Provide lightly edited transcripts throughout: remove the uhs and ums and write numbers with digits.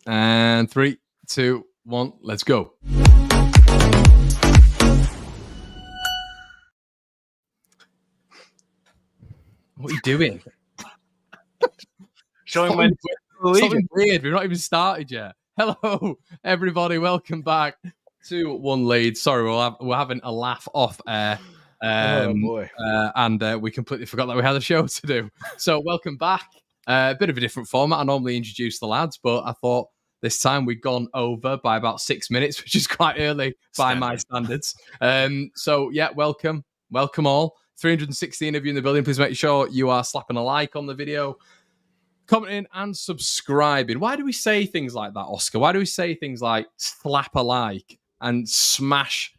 And 3, 2, 1, let's go. What are you doing? Showing when something weird. We've not even started yet. Hello, everybody. Welcome back to One Leeds. Sorry, we're having a laugh off air. Oh boy! And we completely forgot that we had a show to do. So welcome back. A bit of a different format. I normally introduce the lads, but I thought this time we'd gone over by about 6 minutes, which is quite early by my standards. So yeah, welcome all. 316 of you in the building. Please make sure you are slapping a like on the video, commenting and subscribing. Why do we say things like that, Oscar? Why do we say things like slap a like and smash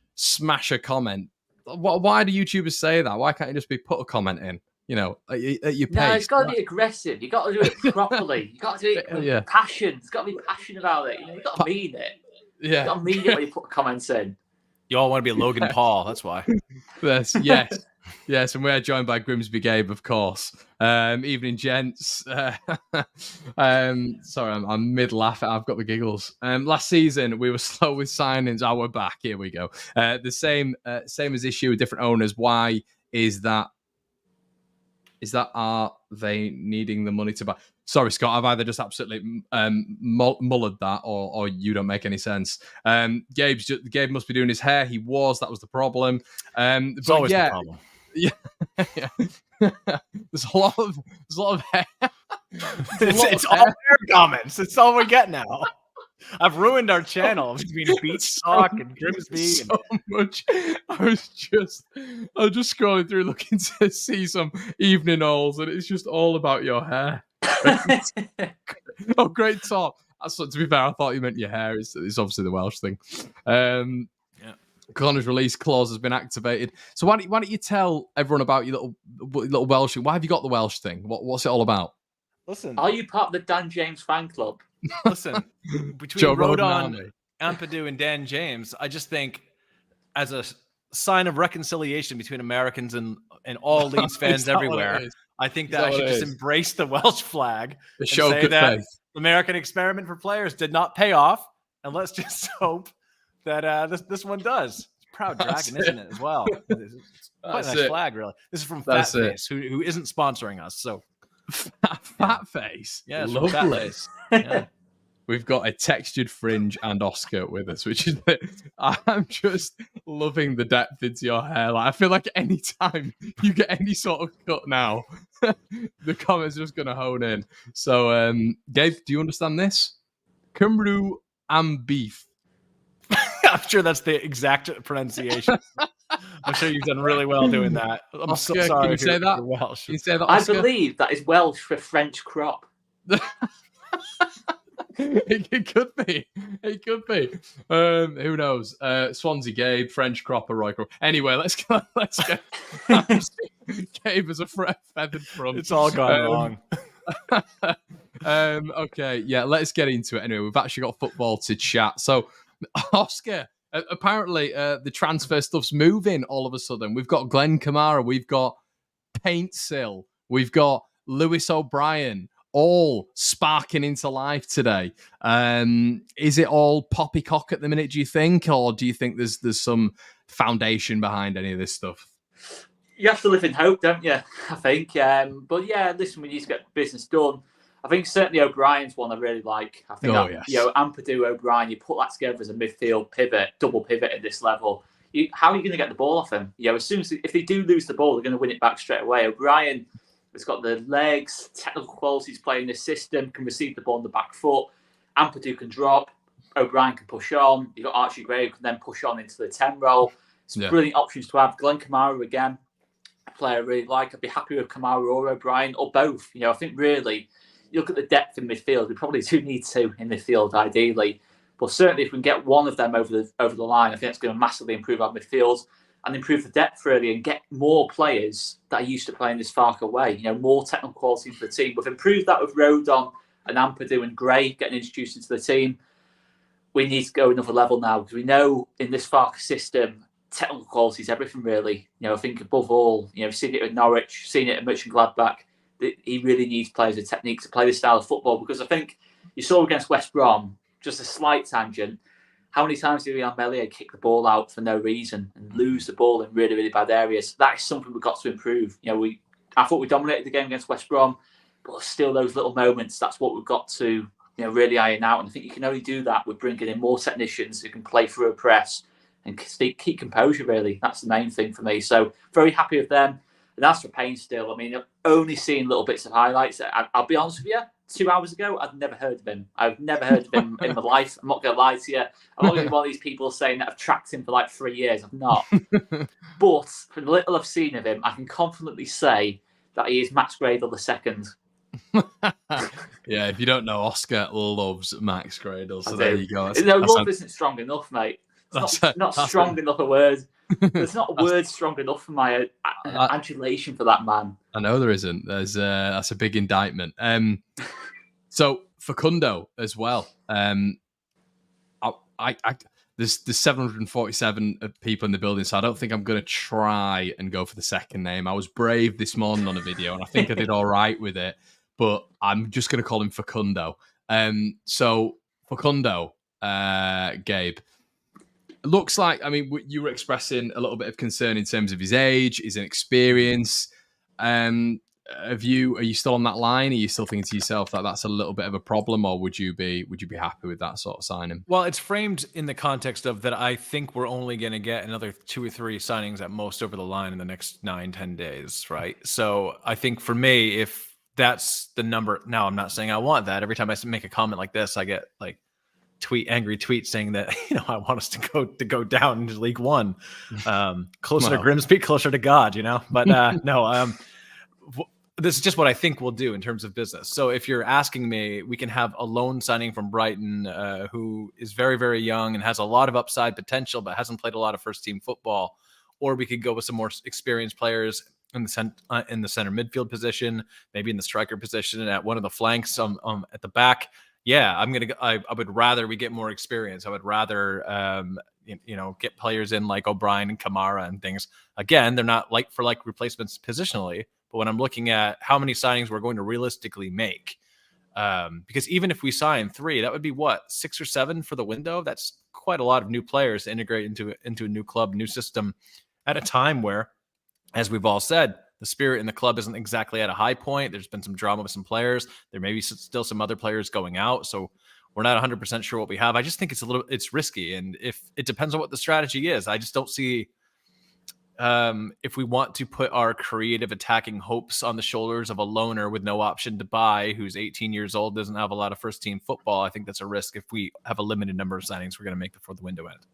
a comment? Why do YouTubers say that? Why can't you just be put a comment in? You know, at your pace. No, it's got to be aggressive. You got to do it properly. You got to do it with passion. It's got to be passionate about it. You know, you got to mean it. Yeah, you got to mean it when you put comments in. You all want to be Logan Paul. That's why. Yes, and we're joined by Grimsby Gabe, of course. Evening, gents. Sorry, I'm mid-laugh. I've got the giggles. Last season, we were slow with signings. Oh, we're back. Here we go. The same as issue with different owners. Why is that? Are they needing the money to buy? Sorry, Scott, I've either just absolutely mullered that or you don't make any sense. Gabe must be doing his hair. That was the problem. It's always the problem. Yeah. There's a lot of hair. It's all hair comments. It's all we get now. I've ruined our channel between Beach Talk and Grimsby. So much. I was just scrolling through looking to see some evening holes, and it's just all about your hair. Oh, great talk. To be fair, I thought you meant your hair. It's obviously the Welsh thing. Connor's release clause has been activated. So why don't you tell everyone about your little Welsh thing? Why have you got the Welsh thing? What's it all about? Listen, are you part of the Dan James fan club? Listen, between Rodon, Ampadu, and Dan James, I just think as a sign of reconciliation between Americans and all Leeds fans everywhere, I think that I should just embrace the Welsh flag and say that the American experiment for players did not pay off, and let's just hope that this one does. It's a proud dragon, isn't it, as well? It's quite a nice flag, really. This is from Fat Face, who isn't sponsoring us, so... Fat Face. Yeah, lovely. Fat Face. Yeah. We've got a textured fringe and Oscar with us, which is I'm just loving the depth into your hair. Like, I feel like any time you get any sort of cut now, the comments are just going to hone in. So, Gabe, do you understand this? Cymru am beef. I'm sure that's the exact pronunciation. I'm sure you've done really well doing that. I'm Oscar, so sorry. Can you say that? Welsh. Can you say that, Oscar? I believe that is Welsh for French crop. It could be. It could be. Who knows? Swansea Gabe, French crop, or Roy Crop. Anyway, let's go. Gabe is a feathered from. It's all gone wrong. Okay, yeah, let's get into it. Anyway, we've actually got football to chat. So, Oscar, apparently the transfer stuff's moving all of a sudden. We've got Glenn Kamara, we've got Paintsil, we've got Lewis O'Brien, all sparking into life today. Is it all poppycock at the minute, do you think? Or do you think there's some foundation behind any of this stuff? You have to live in hope, don't you? I think. But yeah, listen, we need to get business done. I think certainly O'Brien's one I really like. I think Ampadu, O'Brien, you put that together as a midfield pivot, double pivot at this level. How are you going to get the ball off him? As soon as if they do lose the ball, they're going to win it back straight away. O'Brien has got the legs, technical qualities, playing this system, can receive the ball on the back foot. Ampadu can drop. O'Brien can push on. You've got Archie Gray who can then push on into the 10 role. It's brilliant options to have. Glenn Kamara again, a player I really like. I'd be happy with Kamara or O'Brien or both. I think really, you look at the depth in midfield, we probably do need two in midfield ideally. But certainly if we can get one of them over the line, I think that's going to massively improve our midfield and improve the depth really and get more players that are used to playing this far away. More technical quality into the team. We've improved that with Rodon and Ampadu and Gray getting introduced into the team. We need to go another level now because we know in this Farke system, technical quality is everything really. I think above all, seen it at Norwich, seen it at Mönchengladbach, he really needs players with technique to play this style of football because I think You saw against West Brom, just a slight tangent. How many times did Ryan Mellier kick the ball out for no reason and lose the ball in really, really bad areas? That is something we've got to improve. I thought we dominated the game against West Brom, but still those little moments, that's what we've got to really iron out. And I think you can only do that with bringing in more technicians who can play through a press and keep composure, really. That's the main thing for me. So very happy with them. And as for Paintsil, I mean, I've only seen little bits of highlights. I'll be honest with you, 2 hours ago, I'd never heard of him. I've never heard of him in my life. I'm not going to lie to you. I'm not going to be one of these people saying that I've tracked him for like 3 years. I've not. But from the little I've seen of him, I can confidently say that he is Max Gradle II. Yeah, if you don't know, Oscar loves Max Gradle. So there you go. Love isn't strong enough, mate. It's not strong enough a word. There's not a word strong enough for my adulation for that man. I know there isn't. That's a big indictment. So Facundo as well. There's 747 people in the building, so I don't think I'm going to try and go for the second name. I was brave this morning on a video, and I think I did all right with it, but I'm just going to call him Facundo. So Facundo, Gabe, looks like, I mean, you were expressing a little bit of concern in terms of his age, his inexperience. Are you still on that line? Are you still thinking to yourself that that's a little bit of a problem, or would you be happy with that sort of signing? Well, it's framed in the context of that I think we're only going to get another 2 or 3 signings at most over the line in the next 9-10 days, right? So I think for me, if that's the number, now I'm not saying I want that. Every time I make a comment like this, I get like angry tweets saying that I want us to go down into League One, closer to Grimsby, closer to God, But no, this is just what I think we'll do in terms of business. So if you're asking me, we can have a loan signing from Brighton, who is very, very young and has a lot of upside potential, but hasn't played a lot of first team football, or we could go with some more experienced players in the center midfield position, maybe in the striker position, and at one of the flanks at the back. Yeah, I would rather we get more experience. I would rather, get players in like O'Brien and Kamara and things. Again, they're not like for like replacements positionally, but when I'm looking at how many signings we're going to realistically make, because even if we sign 3, that would be 6 or 7 for the window. That's quite a lot of new players to integrate into a new club, new system at a time where, as we've all said, the spirit in the club isn't exactly at a high point. There's been some drama with some players. There may be still some other players going out. So we're not 100% sure what we have. I just think it's risky. And if it depends on what the strategy is, I just don't see if we want to put our creative attacking hopes on the shoulders of a loaner with no option to buy, who's 18 years old, doesn't have a lot of first team football. I think that's a risk if we have a limited number of signings we're going to make before the window ends.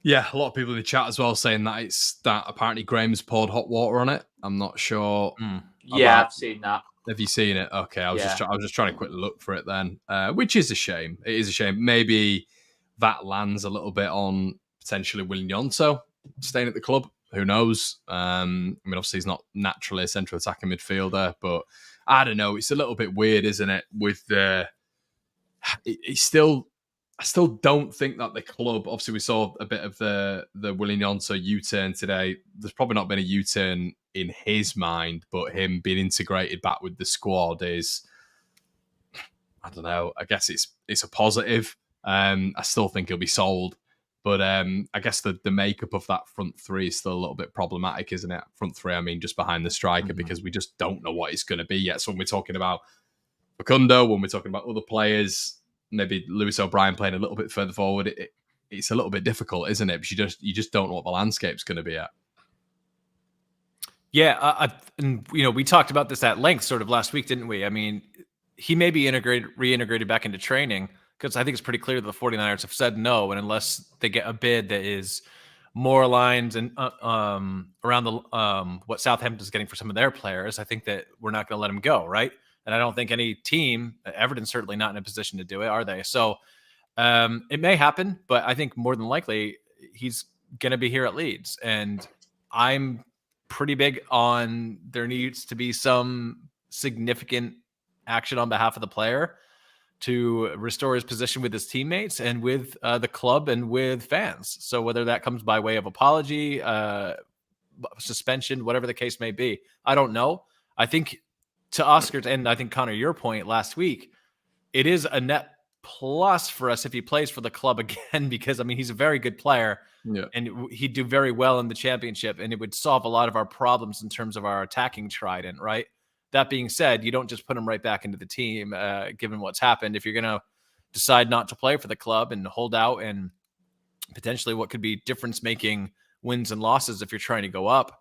Yeah, a lot of people in the chat as well saying that apparently Graham's poured hot water on it. I'm not sure. Yeah, I've seen that. Have you seen it? Okay, I was just trying to quickly look for it then, which is a shame. It is a shame. Maybe that lands a little bit on potentially William Gnonto staying at the club. Who knows? I mean, obviously he's not naturally a central attacking midfielder, but I don't know. It's a little bit weird, isn't it? With I still don't think that the club, obviously we saw a bit of the William Gnonto U-turn today. There's probably not been a U-turn in his mind, but him being integrated back with the squad is, I don't know, I guess it's a positive. I still think he'll be sold, but I guess the makeup of that front 3 is still a little bit problematic, isn't it? Front 3, I mean, just behind the striker, because we just don't know what it's going to be yet. So when we're talking about Facundo, when we're talking about other players, maybe Lewis O'Brien playing a little bit further forward, it's a little bit difficult, isn't it? Because you just don't know what the landscape's going to be at. Yeah, and we talked about this at length sort of last week, didn't we? I mean, he may be reintegrated back into training, because I think it's pretty clear that the 49ers have said no, and unless they get a bid that is more aligned and around the what Southampton's getting for some of their players, I think that we're not going to let him go, right? And I don't think any team, Everton's certainly not in a position to do it, are they? So it may happen, but I think more than likely he's going to be here at Leeds. And I'm pretty big on there needs to be some significant action on behalf of the player to restore his position with his teammates and with the club and with fans. So whether that comes by way of apology, suspension, whatever the case may be, I don't know. I think to Oscar's, and I think, Connor, your point last week, it is a net plus for us if he plays for the club again, because, I mean, he's a very good player, and he'd do very well in the championship, and it would solve a lot of our problems in terms of our attacking trident, right? That being said, you don't just put him right back into the team, given what's happened. If you're going to decide not to play for the club and hold out and potentially what could be difference-making wins and losses if you're trying to go up,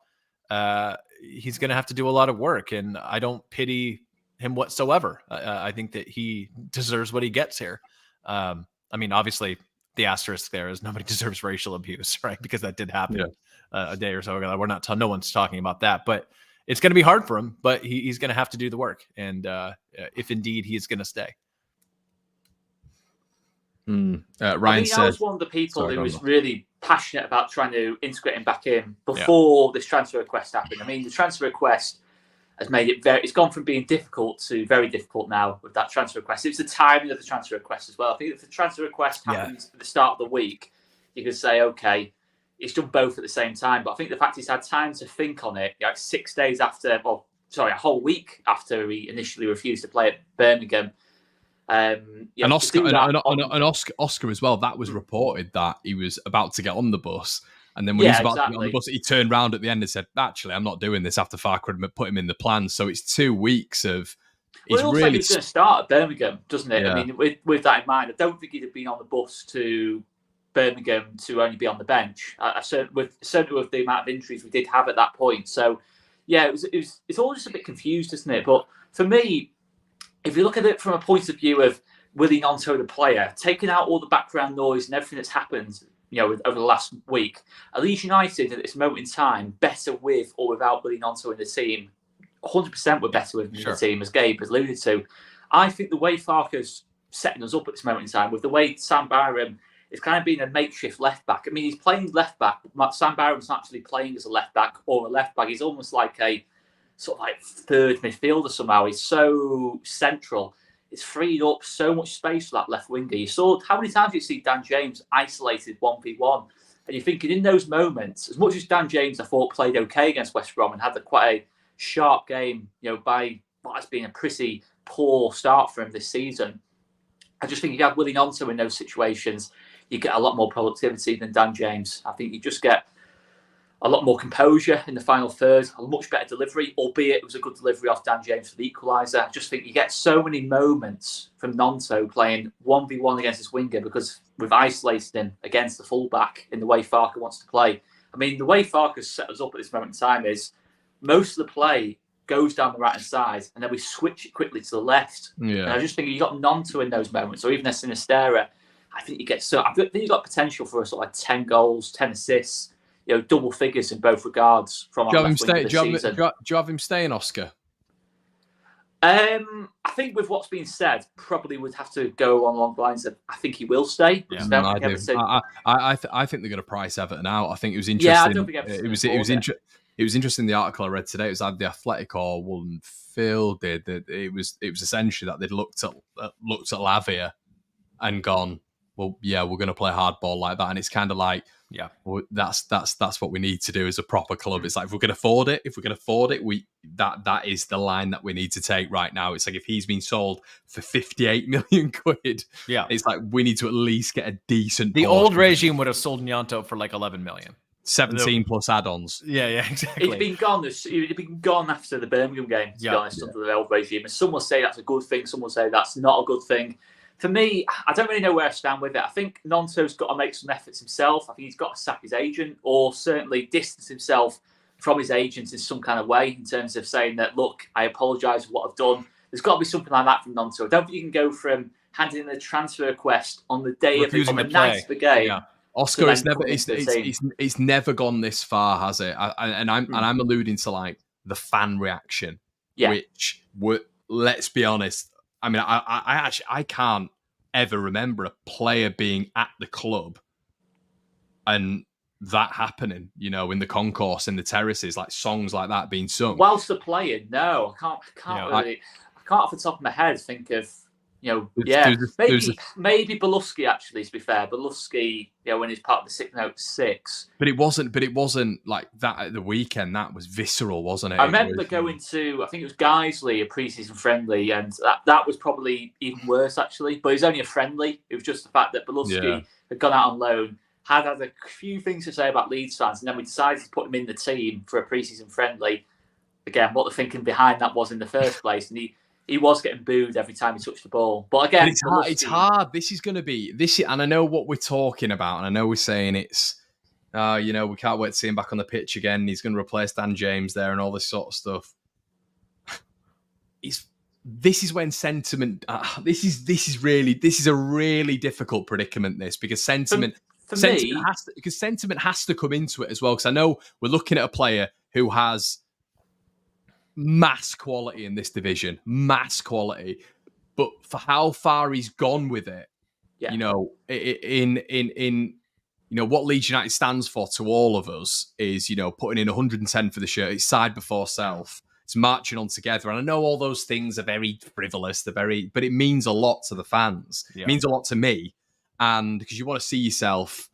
he's going to have to do a lot of work, and I don't pity him whatsoever. I think that he deserves what he gets here. I mean, obviously, the asterisk there is nobody deserves racial abuse, right? Because that did happen a day or so ago. We're not no one's talking about that, but it's going to be hard for him. But he's going to have to do the work, and if indeed he is going to stay. Ryan said, I was one of the people who was really passionate about trying to integrate him back in before this transfer request happened. I mean, the transfer request has made it it's gone from being difficult to very difficult now with that transfer request. It's the timing of the transfer request as well. I think if the transfer request happens at the start of the week, you could say, okay, it's done both at the same time. But I think the fact he's had time to think on it, like 6 days after, a whole week after he initially refused to play at Birmingham. And Oscar as well, that was reported that he was about to get on the bus, and then when he was about to get on the bus, he turned around at the end and said, actually, I'm not doing this, after Farquhar had put him in the plan. So it's 2 weeks of it looks like he's going to start at Birmingham, doesn't it? I mean, with that in mind, I don't think he'd have been on the bus to Birmingham to only be on the bench. Certainly with the amount of injuries we did have at that point. So it's all just a bit confused, isn't it? But for me, if you look at it from a point of view of Willie Gnonto, the player, taking out all the background noise and everything that's happened, over the last week, are Leeds United at this moment in time better with or without Willie Gnonto in the team? 100% we're better with him in the team, as Gabe has alluded to. I think the way Farker's setting us up at this moment in time, with the way Sam Byram is kind of being a makeshift left back. I mean, he's playing left back. Sam Byram's not actually playing as a left back or a left back. He's almost like a sort of like third midfielder somehow. He's so central. It's freed up so much space for that left winger. You saw how many times you see Dan James isolated 1v1, and you're thinking in those moments, as much as Dan James I thought played okay against West Brom and had quite a sharp game, by what has been a pretty poor start for him this season, I just think you have Willie Gnonto in those situations, you get a lot more productivity than Dan James. I think you just get a lot more composure in the final third, a much better delivery, albeit it was a good delivery off Dan James for the equaliser. I just think you get so many moments from Gnonto playing 1v1 against his winger because we've isolated him against the fullback in the way Farker wants to play. I mean, the way Farker's set us up at this moment in time is most of the play goes down the right-hand side and then we switch it quickly to the left. And I just think you got Gnonto in those moments, or even a Sinisterra. I think you get I think you got potential for a sort of like 10 goals, 10 assists, double figures in both regards from our left wing this season. Do you have him staying, Oscar? I think with what's been said, probably would have to go along the lines of I think he will stay. I think they're going to price Everton out. I think it was interesting. Yeah, I don't think it was interesting. The article I read today, it was either The Athletic or Midfield did that. It was essentially that they'd looked at Lavia and gone, well, yeah, we're going to play hardball like that, and it's kind of like, well, that's what we need to do as a proper club. It's like if we can afford it, that is the line that we need to take right now. It's like if he's been sold for 58 million quid, it's like we need to at least get a decent. The old regime would have sold Gnonto for like 11 million. 17 plus add-ons. Yeah, exactly. It's been gone. It'd been gone after the Birmingham game, to be honest, under the old regime. And some will say that's a good thing, some will say that's not a good thing. For me, I don't really know where I stand with it. I think Gnonto's got to make some efforts himself. I think he's got to sack his agent or certainly distance himself from his agent in some kind of way in terms of saying that, look, I apologise for what I've done. There's got to be something like that from Gnonto. I don't think you can go from handing in a transfer request on the day on the night of the game. Yeah. Oscar, it's never gone this far, has it? I'm alluding to like the fan reaction, which let's be honest. I mean, I can't ever remember a player being at the club and that happening, in the concourse, in the terraces, like songs like that being sung. Whilst they're playing, no, I can't really, I can't off the top of my head think of maybe Belusky actually. To be fair, Belusky, when he's part of the six. But it wasn't like that at the weekend. That was visceral, wasn't it? I remember going to, I think it was Guiseley, a pre-season friendly, and that was probably even worse actually. But it was only a friendly. It was just the fact that Belusky had gone out on loan, had a few things to say about Leeds fans, and then we decided to put him in the team for a pre-season friendly. Again, what the thinking behind that was in the first place, and he was getting booed every time he touched the ball. But again, it's hard. This is going to be and I know what we're talking about, and I know we're saying it's, we can't wait to see him back on the pitch again. He's going to replace Dan James there and all this sort of stuff. This is when sentiment. This is a really difficult predicament. Because sentiment has to come into it as well. Because I know we're looking at a player who has mass quality in this division, but for how far he's gone with it, in what Leeds United stands for to all of us is, putting in 110 for the shirt. It's side before self. It's marching on together. And I know all those things are very frivolous. But it means a lot to the fans. Yeah. It means a lot to me. And because you want to see yourself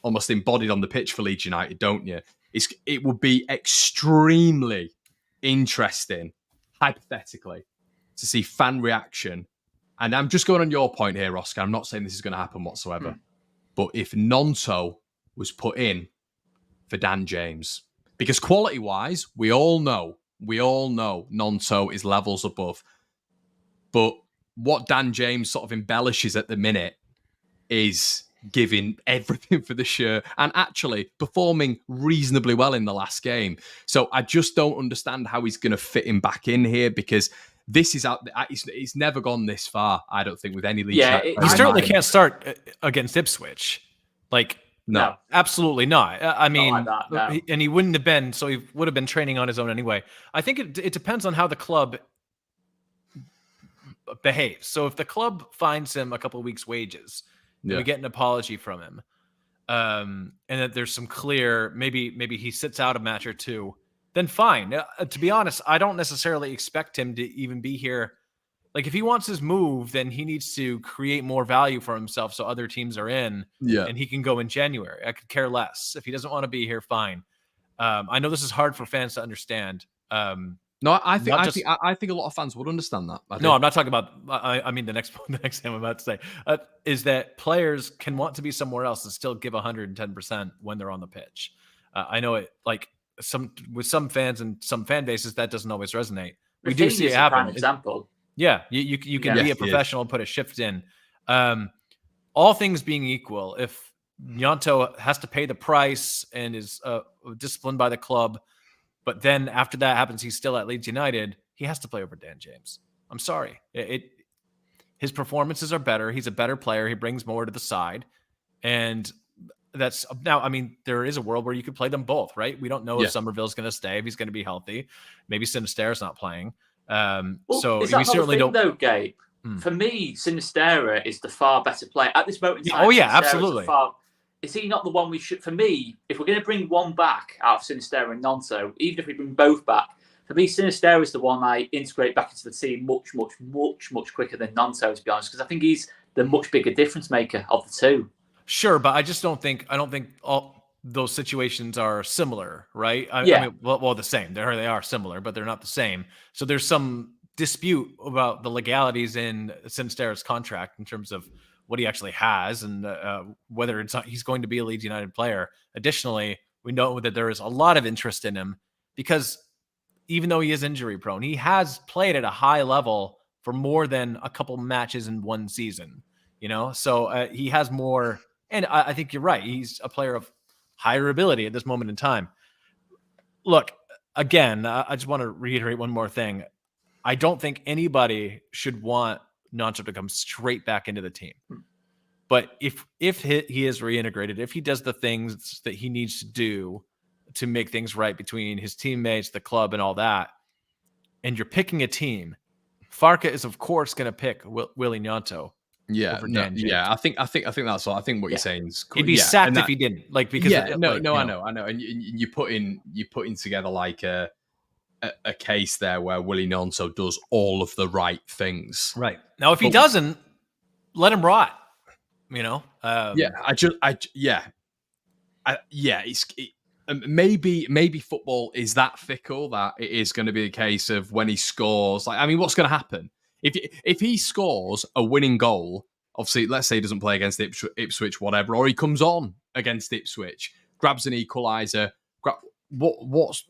almost embodied on the pitch for Leeds United, don't you? It would be extremely interesting, hypothetically, to see fan reaction. And I'm just going on your point here, Oscar. I'm not saying this is going to happen whatsoever. But if Gnonto was put in for Dan James, because quality-wise, we all know Gnonto is levels above. But what Dan James sort of embellishes at the minute is giving everything for the shirt and actually performing reasonably well in the last game. So I just don't understand how he's going to fit him back in here, because this is out. He's never gone this far, I don't think, with any league. Yeah, he certainly can't start against Ipswich. No, absolutely not. I mean, not like that, no. And he wouldn't have been, so he would have been training on his own anyway. I think it depends on how the club behaves. So if the club finds him a couple of weeks' wages, we get an apology from him, and that there's some clear, maybe he sits out a match or two, then fine. To be honest, I don't necessarily expect him to even be here. Like, if he wants his move, then he needs to create more value for himself so other teams are in, and he can go in January. I could care less. If he doesn't want to be here, fine. I know this is hard for fans to understand. No, I think a lot of fans would understand that. No, I'm not talking about. I mean, the next thing I'm about to say is that players can want to be somewhere else and still give 110% when they're on the pitch. I know it, like with some fans and some fan bases, that doesn't always resonate. We do see it happen. Example. Yeah, you can be a professional and put a shift in. All things being equal, if Gnonto has to pay the price and is disciplined by the club, but then after that happens, he's still at Leeds United, he has to play over Dan James. I'm sorry. His performances are better. He's a better player. He brings more to the side. And that's now, I mean, there is a world where you could play them both, right? We don't know if Somerville's going to stay, if he's going to be healthy. Maybe Sinisterra's not playing. So we certainly don't. Though, Gabe, for me, Sinisterra is the far better player at this moment in time. Oh, yeah, absolutely. Is he not the one we should? For me, if we're going to bring one back out of Sinisterra and Gnonto, even if we bring both back, for me, Sinisterra is the one I integrate back into the team much, much, much, much quicker than Gnonto, to be honest, because I think he's the much bigger difference maker of the two. Sure, but I don't think all those situations are similar, right? I mean, well, the same. They are similar, but they're not the same. So there's some dispute about the legalities in Sinisterra's contract in terms of what he actually has and whether he's going to be a Leeds United player. Additionally, we know that there is a lot of interest in him because even though he is injury prone, he has played at a high level for more than a couple matches in one season, so he has more. And I think you're right. He's a player of higher ability at this moment in time. Look, again, I just want to reiterate one more thing. I don't think anybody should want Gnonto to come straight back into the team. But if he is reintegrated, if he does the things that he needs to do to make things right between his teammates, the club, and all that, and you're picking a team, Farke is of course going to pick Willie Gnonto. Yeah, I think that's all. I think what you're saying is cool. He'd be sacked if he didn't. I know. And you're putting together like a a case there where Willie Gnonto does all of the right things. Right. Now, if he doesn't, let him rot. Maybe football is that fickle that it is going to be a case of when he scores. Like, I mean, what's going to happen if he scores a winning goal? Obviously, let's say he doesn't play against Ipswich, whatever, or he comes on against Ipswich, grabs an equaliser. What's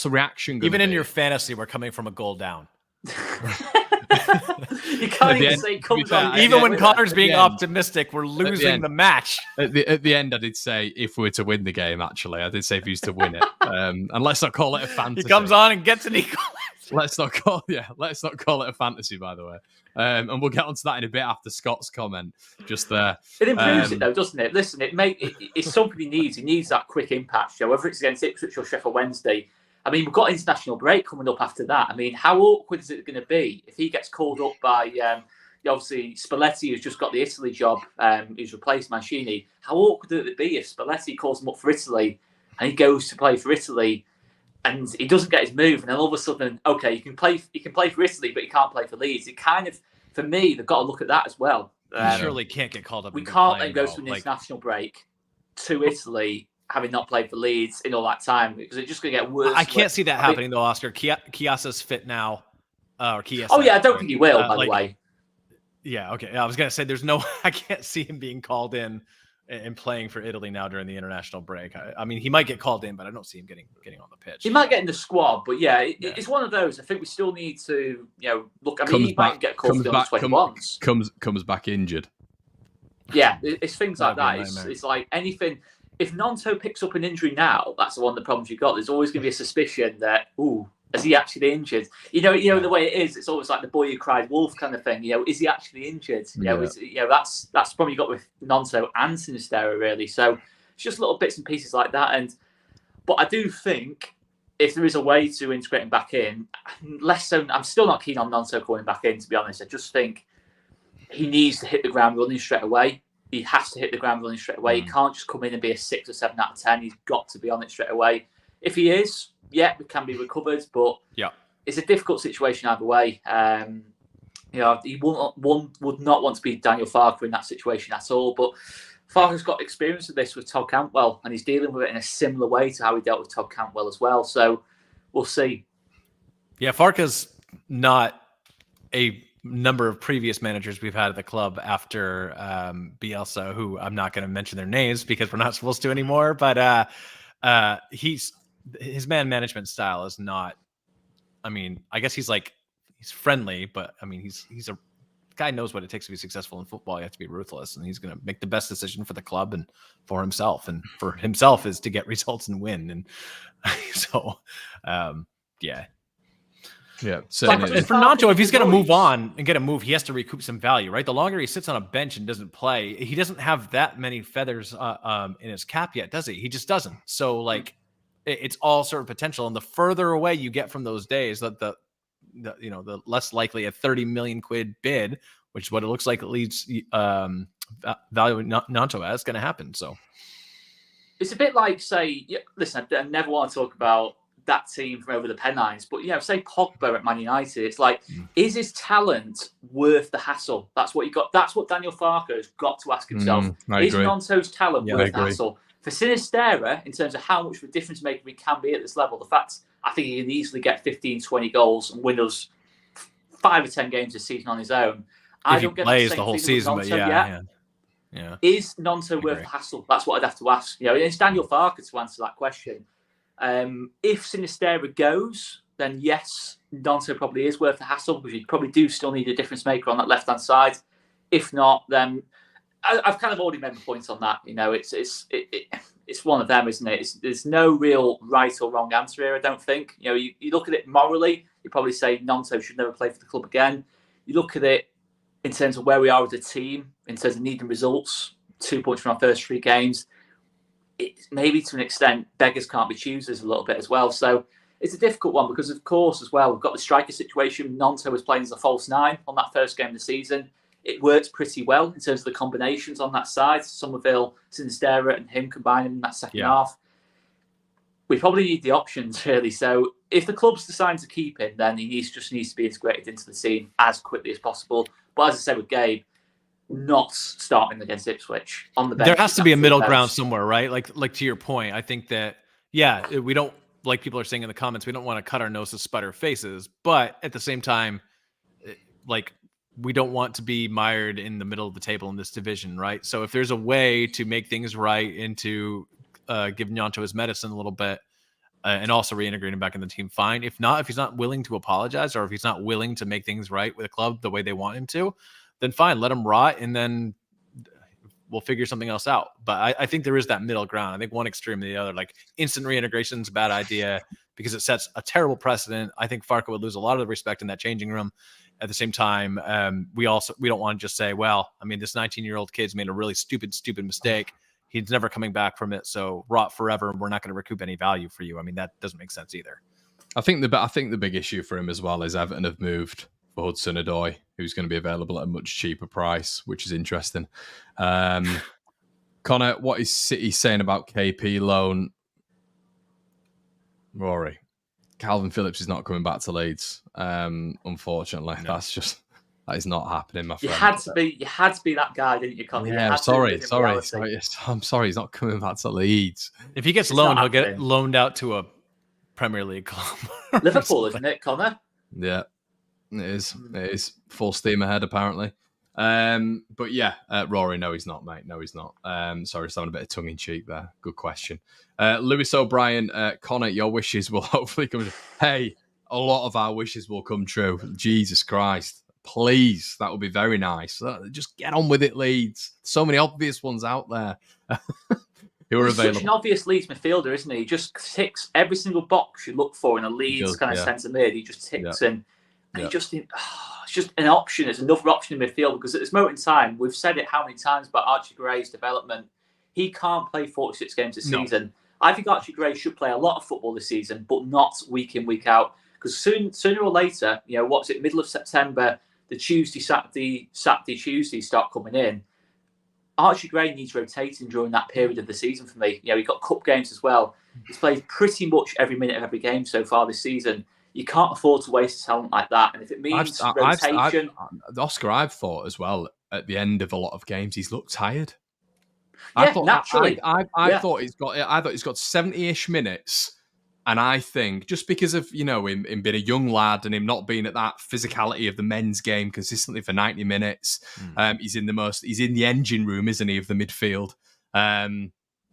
the reaction? Even in your fantasy, we're coming from a goal down. You can't even say comes on. Even when Connor's being optimistic, we're losing the match. At the end, I did say if we were to win the game, actually. I did say if he was to win it. And let's not call it a fantasy. He comes on and gets an equalizer. Let's not call it a fantasy, by the way. And we'll get onto that in a bit after Scott's comment. Just there. It improves it though, doesn't it? Listen, it's something he needs. He needs that quick impact show, whether it's against Ipswich or Sheffield Wednesday. I mean, we've got international break coming up after that. I mean, how awkward is it going to be if he gets called up by, obviously, Spalletti, who's just got the Italy job, who's replaced Mancini? How awkward would it be if Spalletti calls him up for Italy and he goes to play for Italy and he doesn't get his move, and then all of a sudden, okay, you can play for Italy, but you can't play for Leeds. It kind of, for me, they've got to look at that as well. You surely can't get called up. We can't then go to an international break to Italy, having not played for Leeds in all that time, because it's just going to get worse. I can't see that happening, though, Oscar. Chiasa's fit now. Or Chiesa. Oh, yeah, I don't think he will, by the way. Yeah, okay. I was going to say, I can't see him being called in and playing for Italy now during the international break. I mean, he might get called in, but I don't see him getting on the pitch. He might get in the squad, but it's one of those. I think we still need to, look. I mean, he might get called for the 21s. Comes back injured. Yeah, it's things like that. It's like anything. If Gnonto picks up an injury now, that's one of the problems you've got. There's always going to be a suspicion that, is he actually injured? The way it is. It's always like the boy who cried wolf kind of thing. Is he actually injured? That's probably got with Gnonto and Sinisterra really. So it's just little bits and pieces like that. But I do think if there is a way to integrate him back in, less so. I'm still not keen on Gnonto coming back in, to be honest. I just think he needs to hit the ground running straight away. He has to hit the ground running straight away. He can't just come in and be a 6 or 7 out of 10. He's got to be on it straight away. If he is, it can be recovered, but it's a difficult situation either way. He would not want to be Daniel Farke in that situation at all. But Farke's got experience of this with Todd Cantwell, and he's dealing with it in a similar way to how he dealt with Todd Cantwell as well. So we'll see. Yeah, Farke's not a number of previous managers we've had at the club after Bielsa, who I'm not going to mention their names because we're not supposed to anymore. But his man management style is not. I mean, I guess he's friendly, but I mean, he's a guy knows what it takes to be successful in football. You have to be ruthless, and he's going to make the best decision for the club and for himself. And for himself is to get results and win. And so, yeah. Yeah. And for Gnonto, if he's going to move on and get a move, he has to recoup some value, right? The longer he sits on a bench and doesn't play, he doesn't have that many feathers in his cap yet, does he? He just doesn't. So, it's all sort of potential. And the further away you get from those days, the less likely a 30 million quid bid, which is what it looks like it leads value Gnonto as, going to happen. So it's a bit like, say, listen, I never want to talk about that team from over the Pennines, but say Pogba at Man United, it's like, is his talent worth the hassle? That's what you got. That's what Daniel Farke has got to ask himself. Is Gnonto's talent worth the hassle? For Sinisterra, in terms of how much of a difference maker he can be at this level, the fact I think he can easily get 15, 20 goals and win us 5 or 10 games this season on his own. I don't get the whole season, but yeah. Is Gnonto worth the hassle? That's what I'd have to ask. It's Daniel Farke to answer that question. If Sinisterra goes, then yes, Gnonto probably is worth the hassle, because you probably do still need a difference maker on that left-hand side. If not, then I've kind of already made the point on that. It's one of them, isn't it? There's no real right or wrong answer here, I don't think. You look at it morally, you probably say Gnonto should never play for the club again. You look at it in terms of where we are as a team, in terms of needing results, 2 points from our first 3 games. Maybe to an extent, beggars can't be choosers a little bit as well. So it's a difficult one because, of course, as well, we've got the striker situation. Gnonto was playing as a false 9 on that first game of the season. It worked pretty well in terms of the combinations on that side. Somerville, Sinisterra and him combining in that second half. We probably need the options, really. So if the club's deciding to keep him, then he just needs to be integrated into the team as quickly as possible. But as I said with Gabe, not starting against Ipswich on the bench. There has to be a middle ground somewhere, right? Like to your point, I think that, we don't, like people are saying in the comments, we don't want to cut our noses, spite our faces, but at the same time, like, we don't want to be mired in the middle of the table in this division, right? So if there's a way to make things right and to give Gnonto his medicine a little bit, and also reintegrate him back in the team, fine. If not, if he's not willing to apologize, or if he's not willing to make things right with a club the way they want him to, then fine, let him rot, and then we'll figure something else out. But I think there is that middle ground. I think one extreme or the other, like instant reintegration is a bad idea because it sets a terrible precedent. I think Farke would lose a lot of the respect in that changing room. At the same time, we don't want to just say, well, I mean, this 19-year-old kid's made a really stupid mistake. He's never coming back from it, so rot forever. We're not going to recoup any value for you. I mean, that doesn't make sense either. I think the big issue for him as well is Everton have moved for Hudson-Odoi, who's going to be available at a much cheaper price, which is interesting. Connor, what is City saying about KP loan? Rory, Kalvin Phillips is not coming back to Leeds. Unfortunately, no. That is not happening, my friend. You had to be that guy, didn't you, Connor? Yeah, sorry. I'm sorry, he's not coming back to Leeds. If he gets loaned, he'll get loaned out to a Premier League club. Liverpool, isn't it, Connor? Yeah, it is. It is full steam ahead, apparently. But yeah, Rory, no, he's not, mate. No, he's not. Sorry, just having a bit of tongue in cheek there. Good question. Lewis O'Brien, Connor, your wishes will hopefully come true. Hey, a lot of our wishes will come true. Jesus Christ. Please, that would be very nice. Just get on with it, Leeds. So many obvious ones out there. Who are available. Such an obvious Leeds midfielder, isn't he? He just ticks every single box you look for in a Leeds kind of centre mid. He just ticks in. And it's just an option. It's another option in midfield because at this moment in time, we've said it how many times about Archie Gray's development. He can't play 46 games this season. I think Archie Gray should play a lot of football this season, but not week in, week out. Because sooner or later, middle of September, the Saturday, Tuesday start coming in. Archie Gray needs rotating during that period of the season for me. He got cup games as well. He's played pretty much every minute of every game so far this season. You can't afford to waste talent like that. And if it means rotation... Oscar, I've thought as well, at the end of a lot of games, he's looked tired. Naturally. I thought he's got 70-ish minutes. And I think just because of, him being a young lad and him not being at that physicality of the men's game consistently for 90 minutes, he's in the engine room, isn't he, of the midfield. I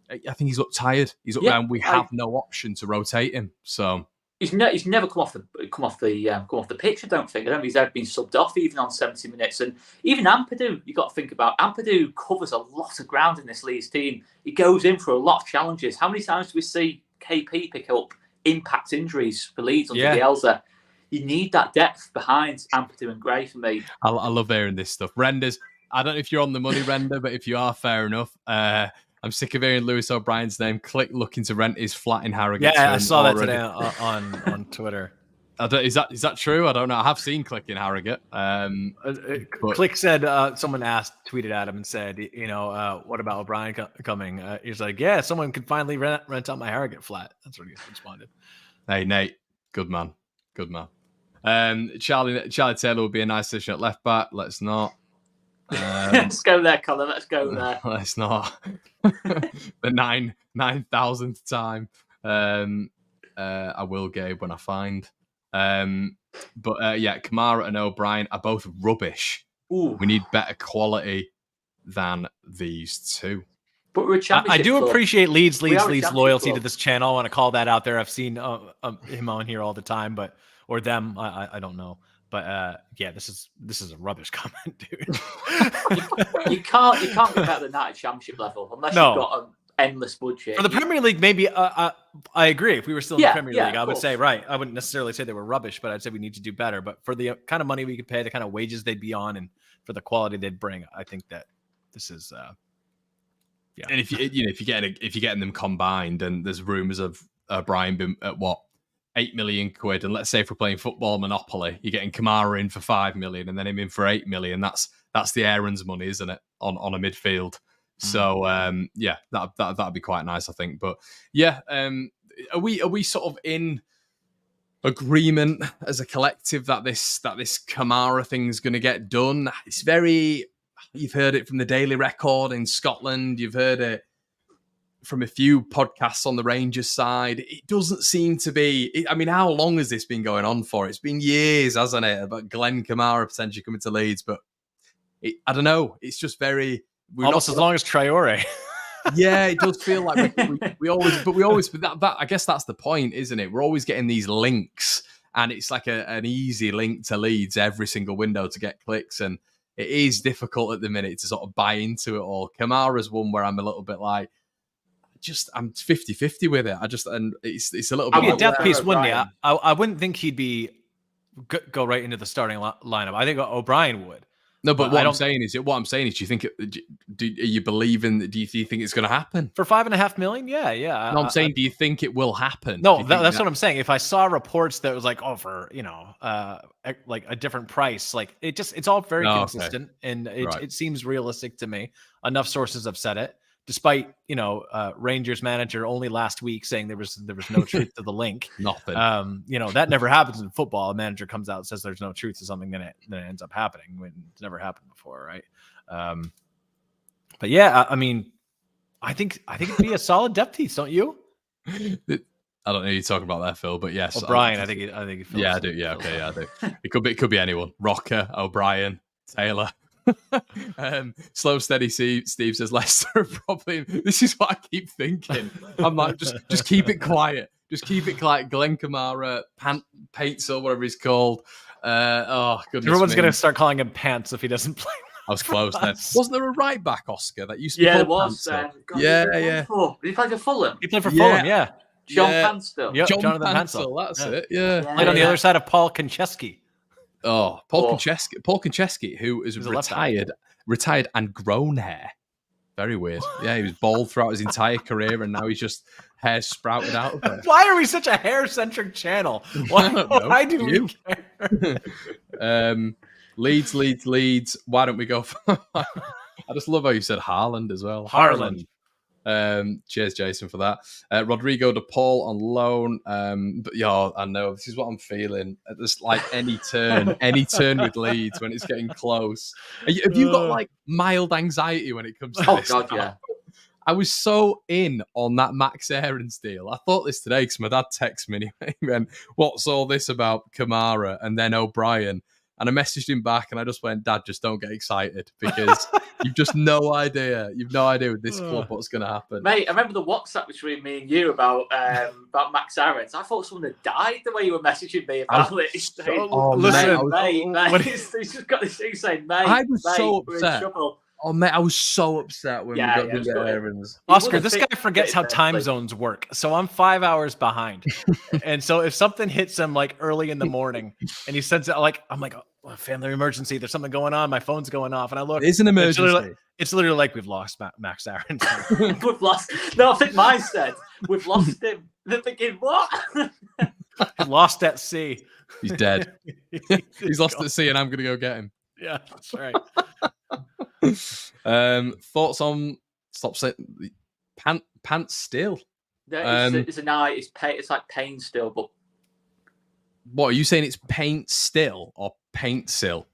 think he's looked tired. He's looked around. We have no option to rotate him. So he's never come off the pitch. I don't think he's ever been subbed off even on 70 minutes. And even Ampadu, you got to think about. Ampadu covers a lot of ground in this Leeds team. He goes in for a lot of challenges. How many times do we see KP pick up impact injuries for Leeds under Bielsa? You need that depth behind Ampadu and Gray for me. I love hearing this stuff. Renders, I don't know if you're on the money, Render, but if you are, fair enough. I'm sick of hearing Lewis O'Brien's name. Click looking to rent his flat in Harrogate. Yeah, I saw that today on Twitter. Is that true? I don't know. I have seen Click in Harrogate. Click said someone tweeted at him and said, what about O'Brien coming? He's like, yeah, someone could finally rent out my Harrogate flat. That's what he responded. Hey Nate, good man. Charlie Taylor would be a nice addition at left back. Let's not. Let's go there, Connor. Let's go there. Let's not. The 9,000th time. I will, Gabe, when I find. Kamara and O'Brien are both rubbish. Ooh. We need better quality than these two. But we're a championship I do club. appreciate Leeds' loyalty to this channel. I want to call that out there. I've seen him on here all the time, or them. I don't know. But this is a rubbish comment, dude. you can't get better than that at championship level unless you've got an endless budget. For the Premier League, maybe I agree. If we were still in the Premier League, I would say I wouldn't necessarily say they were rubbish, but I'd say we need to do better. But for the kind of money we could pay, the kind of wages they'd be on, and for the quality they'd bring, I think that this is. And if you're getting them combined, and there's rumours of Brian being at what? 8 million quid, and let's say if we're playing football Monopoly, you're getting Kamara in for 5 million and then him in for 8 million. That's the Aaron's money, isn't it? On a midfield. So that'd be quite nice, I think. But are we sort of in agreement as a collective that this Kamara thing's going to get done. It's very. You've heard it from the Daily Record in Scotland. You've heard it from a few podcasts on the Rangers side. It doesn't seem to be. I mean, how long has this been going on for? It's been years, hasn't it? About Glenn Kamara potentially coming to Leeds, but I don't know. It's just very almost as long as Traore. Yeah, it does feel like we always. But that I guess that's the point, isn't it? We're always getting these links, and it's like an easy link to Leeds every single window to get clicks, and it is difficult at the minute to sort of buy into it all. Kamara's one where I'm a little bit like, I'm 50-50 with it. And it's a little bit. It'd be a death piece, wouldn't he? I wouldn't think he'd be go right into the starting lineup. I think O'Brien would. No, but what I'm saying is, do you think? Are you believing? Do you think it's going to happen for $5.5 million? Yeah. No, I'm saying, do you think it will happen? No, that's what I'm saying. If I saw reports that was like, for like a different price, like it's all very consistent, and it seems realistic to me. Enough sources have said it. Despite Rangers manager only last week saying there was no truth to the link. Nothing. That never happens in football. A manager comes out and says there's no truth to something, then it ends up happening when it's never happened before, right? But yeah, I mean, I think it'd be a solid depth piece, don't you? I don't know who you're talking about there, Phil, but yes, O'Brien. I think. Yeah, I do. Yeah, okay, yeah, I do. It could be anyone. Rocker, O'Brien, Taylor. Slow steady Steve says Leicester probably. This is what I keep thinking. I'm like, just keep it quiet. Just keep it quiet. Glenn Kamara, Paintsil, whatever he's called. Goodness. Everyone's gonna start calling him Pants if he doesn't play. I was close then. Wasn't there a right back, Oscar, that used to be there called was. Yeah. Did he play for Fulham? He played for Fulham, yeah. John Paintsil. Yep, Jonathan Paintsil, that's it. Yeah. Played on the other side of Paul Konchesky. Paul Konchesky, who is retired and grown hair. Very weird. Yeah, he was bald throughout his entire career, and now he's just hair sprouted out of it. Why are we such a hair-centric channel? Why do we care? Leeds. Why don't we go for... I just love how you said Haaland as well. Haaland. Cheers, Jason, for that. Rodrigo de Paul on loan. But yeah, I know this is what I'm feeling. There's like any turn with Leeds when it's getting close. Have you got like mild anxiety when it comes to this? Oh God, yeah. I was so in on that Max Aarons deal. I thought this today because my dad texted me and he went, "What's all this about Kamara and then O'Brien?" And I messaged him back and I just went, "Dad, just don't get excited because you've just no idea. You've no idea with this club what's going to happen." Mate, I remember the WhatsApp between me and you about Max Aarons. I thought someone had died the way you were messaging me about it. Mate, he's just got this thing saying, "Mate, I was so upset. Oh, mate, I was so upset when we got to get Aarons. Oscar, this guy forgets how time zones work. So I'm 5 hours behind. And so if something hits him like early in the morning and he sends it, I'm like, oh, family emergency. There's something going on. My phone's going off. And I look. It's an emergency. It's literally like we've lost Max Aarons. We've lost. No, I think mine said, we've lost him. They're thinking, what? Lost at sea. He's dead. He's lost at sea and I'm going to go get him. Yeah, that's right. Thoughts on Paintsil? It's like Paintsil, but what are you saying? It's Paintsil or Paintsil?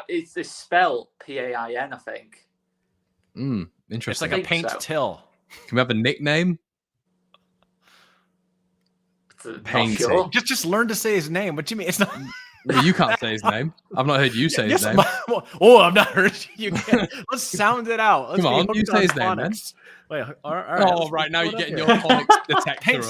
It's spelled Pain, I think. Interesting. It's like a Paintsil. Can we have a nickname? Paintsil. Sure. Just learn to say his name. What do you mean? It's not. Well, you can't say his name. I've not heard you say his name. I've not heard you. Let's sound it out. Let's Come on, you say his name, man. Wait, all right. Right now you're getting your phonics detector.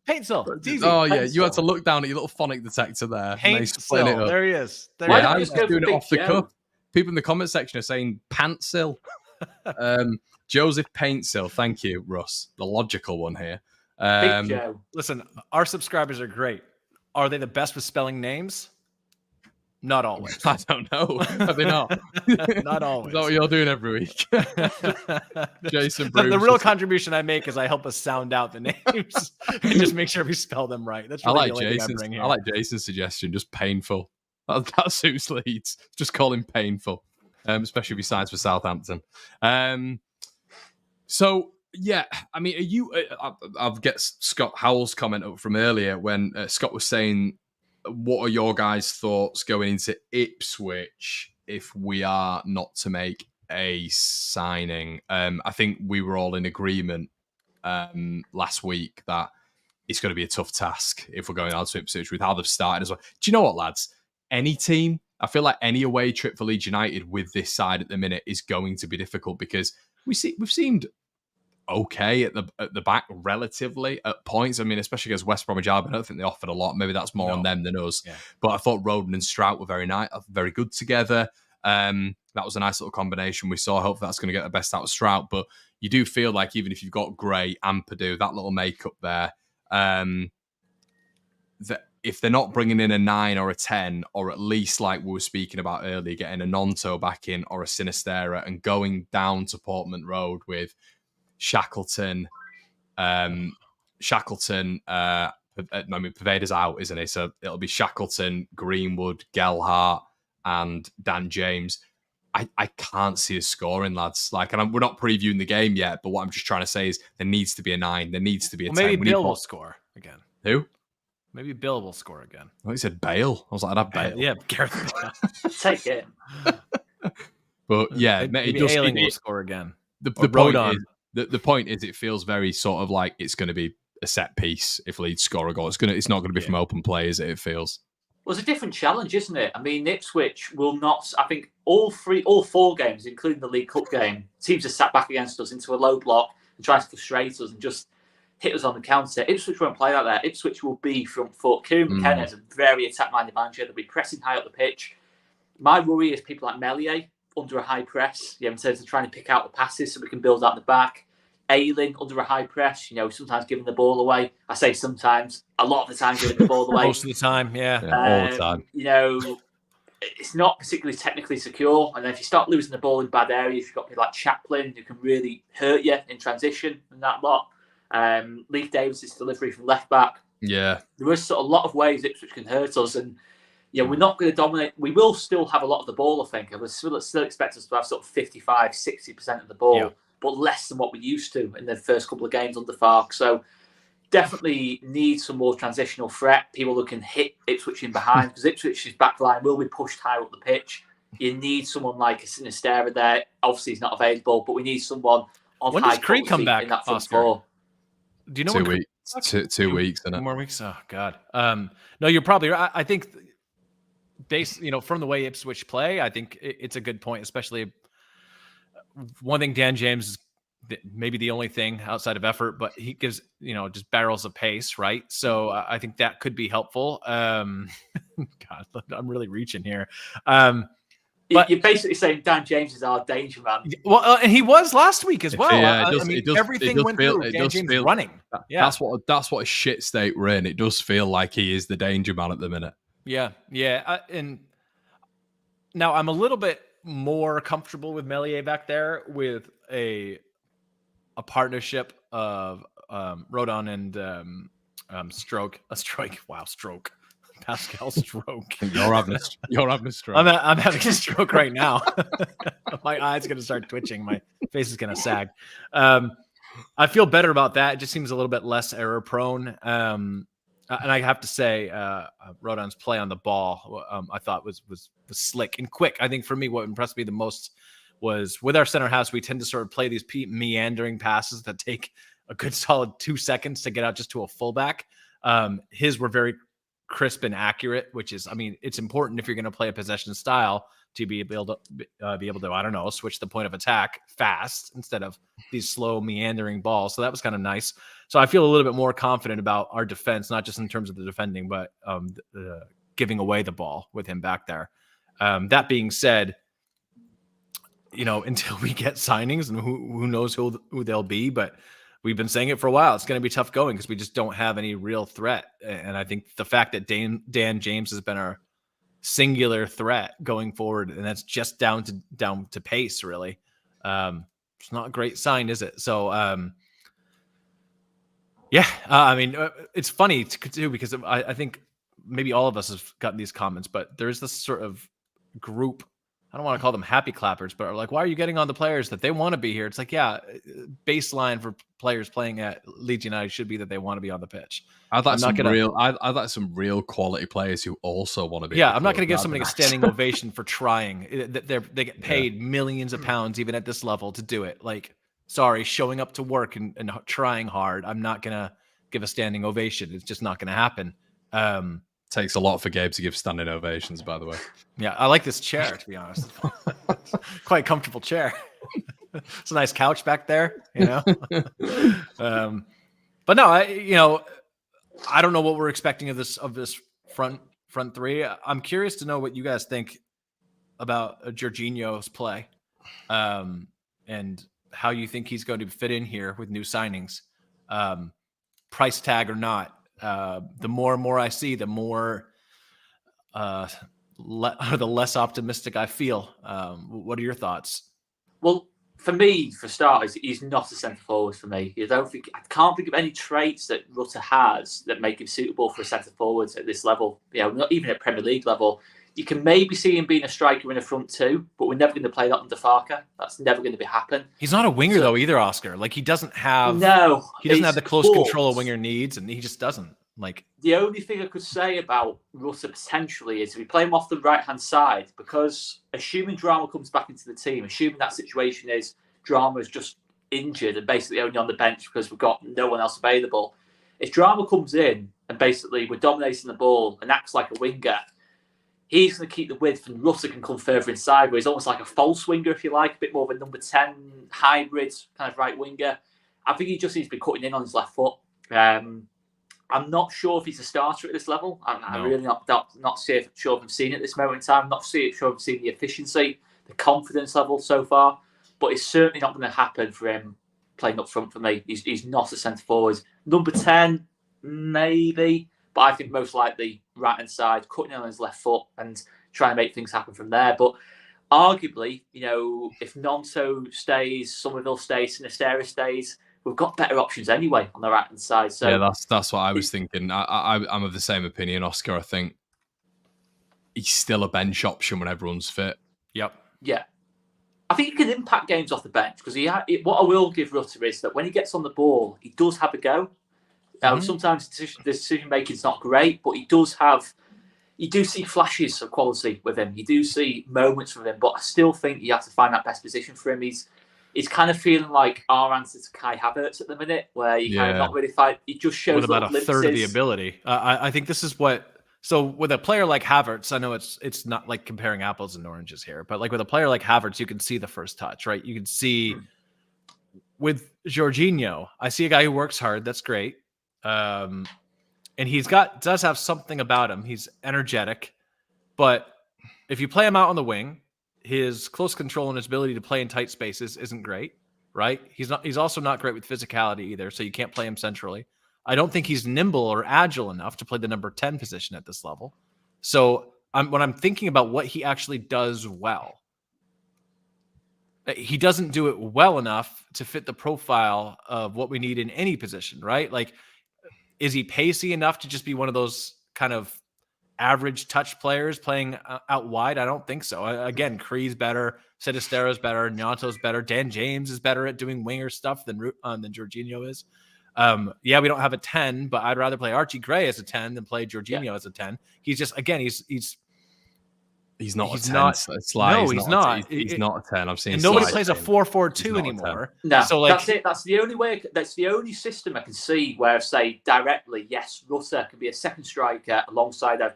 Paintsil. It's easy. Oh yeah, you had to look down at your little phonic detector there. Paintsil. There he is. I was doing it off the cuff. People in the comment section are saying Paintsil. Joseph Paintsil. Thank you, Russ. The logical one here. Big Joe. Listen, our subscribers are great. Are they the best with spelling names? Not always. I don't know. Are they not? Not always. Is that what you're doing every week? Jason Bruce. The real contribution I make is I help us sound out the names and just make sure we spell them right. That's really I like Jason's suggestion. Just painful. That suits Leeds. Just call him painful, especially if he signs for Southampton. So Yeah, I mean, are you? I'll get Scott Howell's comment up from earlier when Scott was saying, "What are your guys' thoughts going into Ipswich if we are not to make a signing?" I think we were all in agreement last week that it's going to be a tough task if we're going out to Ipswich with how they've started as well. Do you know what, lads? Any team, I feel like any away trip for Leeds United with this side at the minute is going to be difficult because we've seemed okay at the back relatively at points. I mean, especially against West Bromwich Albion, I don't think they offered a lot. Maybe that's more on them than us. Yeah. But I thought Roden and Strout were very good together. That was a nice little combination we saw. Hopefully that's going to get the best out of Strout. But you do feel like even if you've got Gray, Ampadu, that little makeup there, that if they're not bringing in a 9 or a 10, or at least like we were speaking about earlier, getting a Gnonto back in or a Sinisterra and going down to Portman Road with Shackleton, I mean, Paveda's out, isn't he? So it'll be Shackleton, Greenwood, Gelhardt, and Dan James. I can't see us scoring, lads. Like, and we're not previewing the game yet, but what I'm just trying to say is there needs to be a 9. There needs to be a 10. Maybe Bill will score again. Who? Maybe Bill will score again. Oh, he said Bale. I was like, I'd have Bale. Yeah, Gareth Bale. Take it. But yeah, maybe Ailing will score again. The point is, it feels very sort of like it's going to be a set piece if Leeds score a goal. It's not going to be from open play, is it? It feels. Well, it's a different challenge, isn't it? I mean, Ipswich will not. I think all 4 games, including the League Cup game, teams have sat back against us into a low block and try to frustrate us and just hit us on the counter. Ipswich won't play like that. Ipswich will be front foot. Kieran McKenna is a very attack-minded manager. They'll be pressing high up the pitch. My worry is people like Meslier under a high press, in terms of trying to pick out the passes so we can build out the back. Ailing under a high press, sometimes giving the ball away. I say sometimes, a lot of the time giving the ball away. Most of the time, yeah. All the time. It's not particularly technically secure. And then if you start losing the ball in bad areas, you've got people like Chaplin who can really hurt you in transition and that lot. Leif Davis's delivery from left back. Yeah. There is a lot of ways Ipswich can hurt us. And we're not going to dominate. We will still have a lot of the ball, I think. I would still expect us to have 55, 60% of the ball, but less than what we used to in the first couple of games under Farke. So definitely need some more transitional threat, people who can hit Ipswich in behind, because Ipswich's back line will be pushed higher up the pitch. You need someone like a Sinisterra there. Obviously, he's not available, but we need someone of when high does Creed come back, in that front Oscar? four. Do you know 2 weeks? 2 weeks, isn't it? 2 more weeks? Oh, God. No, you're probably right. I think based, from the way Ipswich play, I think it's a good point, especially one thing Dan James is maybe the only thing outside of effort, but he gives, just barrels of pace, right? So I think that could be helpful. God, I'm really reaching here. But you're basically saying Dan James is our danger man. Well, and he was last week as well. Yeah, everything went through Dan James running. Yeah. That's what a shit state we're in. It does feel like he is the danger man at the minute. Yeah. And now I'm a little bit more comfortable with Meslier back there with a partnership of Rodon and Stroke. Pascal Stroke. You're having a stroke. I'm having a stroke right now. My eye's going to start twitching. My face is going to sag. I feel better about that. It just seems a little bit less error prone. And I have to say, Rodon's play on the ball, I thought was slick and quick. I think for me, what impressed me the most was with our center halves, we tend to sort of play these meandering passes that take a good solid 2 seconds to get out just to a fullback. His were very crisp and accurate, which is, it's important if you're going to play a possession style to be able to, switch the point of attack fast instead of these slow meandering balls. So that was kind of nice. So I feel a little bit more confident about our defense, not just in terms of the defending, but giving away the ball with him back there. That being said, until we get signings, and who knows who they'll be, but we've been saying it for a while. It's going to be tough going because we just don't have any real threat. And I think the fact that Dan James has been our singular threat going forward, and that's just down to pace, really. It's not a great sign, is it? So, it's funny too, because I think maybe all of us have gotten these comments, but there's this sort of group I don't want to call them happy clappers, but are like, why are you getting on the players that they want to be here? It's like, yeah, baseline for players playing at Leeds United should be that they want to be on the pitch. I'd like I'd like some real quality players who also want to be. Yeah, I'm not going to give somebody a standing ovation for trying. They get paid millions of pounds even at this level to do it. Like, sorry, showing up to work and trying hard. I'm not going to give a standing ovation. It's just not going to happen. Takes a lot for Gabe to give standing ovations, by the way. Yeah, I like this chair, to be honest. Quite a comfortable chair. It's a nice couch back there, you know. But no, I don't know what we're expecting of this front three. I'm curious to know what you guys think about Georginio's play, and how you think he's going to fit in here with new signings, price tag or not. The more and more I see, the more the less optimistic I feel. What are your thoughts? Well, for me, for starters, he's not a centre forward for me. I can't think of any traits that Rutter has that make him suitable for a centre forward at this level. Not even at Premier League level. You can maybe see him being a striker in a front two, but we're never going to play that under Farke. That's never going to happen. He's not a winger though either, Oscar. Like he doesn't have the close control a winger needs, and he just doesn't. Like the only thing I could say about Rutter potentially is if we play him off the right hand side, because assuming Drama comes back into the team, assuming that situation is Drama is just injured and basically only on the bench because we've got no one else available. If Drama comes in and basically we're dominating the ball and acts like a winger, he's going to keep the width and Rutter can come further inside, where he's almost like a false winger, if you like, a bit more of a number 10 hybrid kind of right winger. I think he just needs to be cutting in on his left foot. I'm not sure if he's a starter at this level. I'm really not sure if I'm seeing it at this moment in time. I'm not sure if I'm seeing the efficiency, the confidence level so far. But it's certainly not going to happen for him playing up front for me. He's not a centre forward. Number 10, maybe. But I think most likely right-hand side, cutting in on his left foot and trying to make things happen from there. But arguably, if Gnonto stays, Somerville stays, Sinisterra stays, we've got better options anyway on the right-hand side. So yeah, that's what I was thinking. I'm of the same opinion, Oscar. I think he's still a bench option when everyone's fit. Yep. Yeah. I think he can impact games off the bench because what I will give Rutter is that when he gets on the ball, he does have a go. Sometimes the decision making is not great, but you do see flashes of quality with him. You do see moments with him, but I still think you have to find that best position for him. He's kind of feeling like our answer to Kai Havertz at the minute, where you kind of not really fight. He just shows with about a third of the ability. I think this is what. So with a player like Havertz, I know it's not like comparing apples and oranges here, but like with a player like Havertz, you can see the first touch, right? You can see with Georginio, I see a guy who works hard. That's great. And does have something about him. He's energetic, but if you play him out on the wing, his close control and his ability to play in tight spaces isn't great, right? He's also not great with physicality either, so you can't play him centrally. I don't think he's nimble or agile enough to play the number 10 position at this level. So when I'm thinking about what he actually does well, he doesn't do it well enough to fit the profile of what we need in any position, right? Like, is he pacey enough to just be one of those kind of average touch players playing out wide? I don't think so. Again, Cree's better, Sinisterra's better, Gnonto's better, Dan James is better at doing winger stuff than Georginio is. We don't have a 10, but I'd rather play Archie Gray as a 10 than play Georginio as a 10. He's just, again, he's not a 10. No, he's not. He's not a 10. I've seen. And nobody plays a 4-4-2 anymore. No, so that's it. That's the only way. That's the only system I can see where I say directly, yes, Rutter can be a second striker alongside a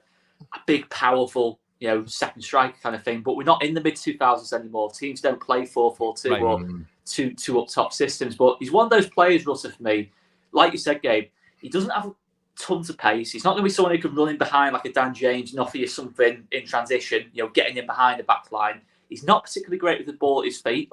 big, powerful, second striker kind of thing. But we're not in the mid 2000s anymore. Teams don't play 4-4-2 or two up top systems. But he's one of those players, Rutter, for me. Like you said, Gabe, he doesn't have tons of pace. He's not going to be someone who can run in behind like a Dan James and offer you something in transition, getting in behind the back line. He's not particularly great with the ball at his feet,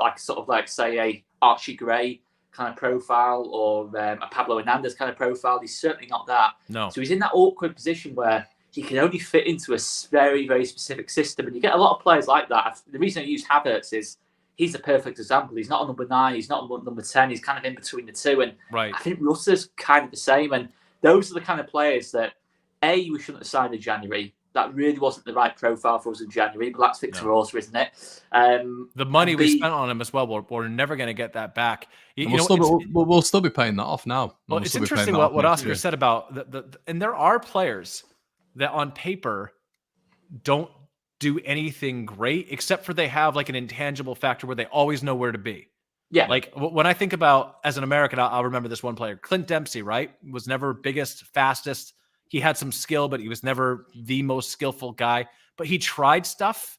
say a Archie Gray kind of profile or a Pablo Hernandez kind of profile. He's certainly not that. No. So he's in that awkward position where he can only fit into a very, very specific system. And you get a lot of players like that. The reason I use Havertz is he's a perfect example. He's not a number 9. He's not a number 10. He's kind of in between the two. And right. I think Rutter's kind of the same. And those are the kind of players that, A, we shouldn't have signed in January. that really wasn't the right profile for us in January, but that's Victor Orta, isn't it? The money we spent on him as well, we're never going to get that back. We'll still be paying that off now. Well, it's interesting what Oscar said about and there are players that on paper don't do anything great, except for they have like an intangible factor where they always know where to be. Yeah. Like when I think about, as an American, I'll remember this one player, Clint Dempsey, right? Was never biggest, fastest. He had some skill, but he was never the most skillful guy. But he tried stuff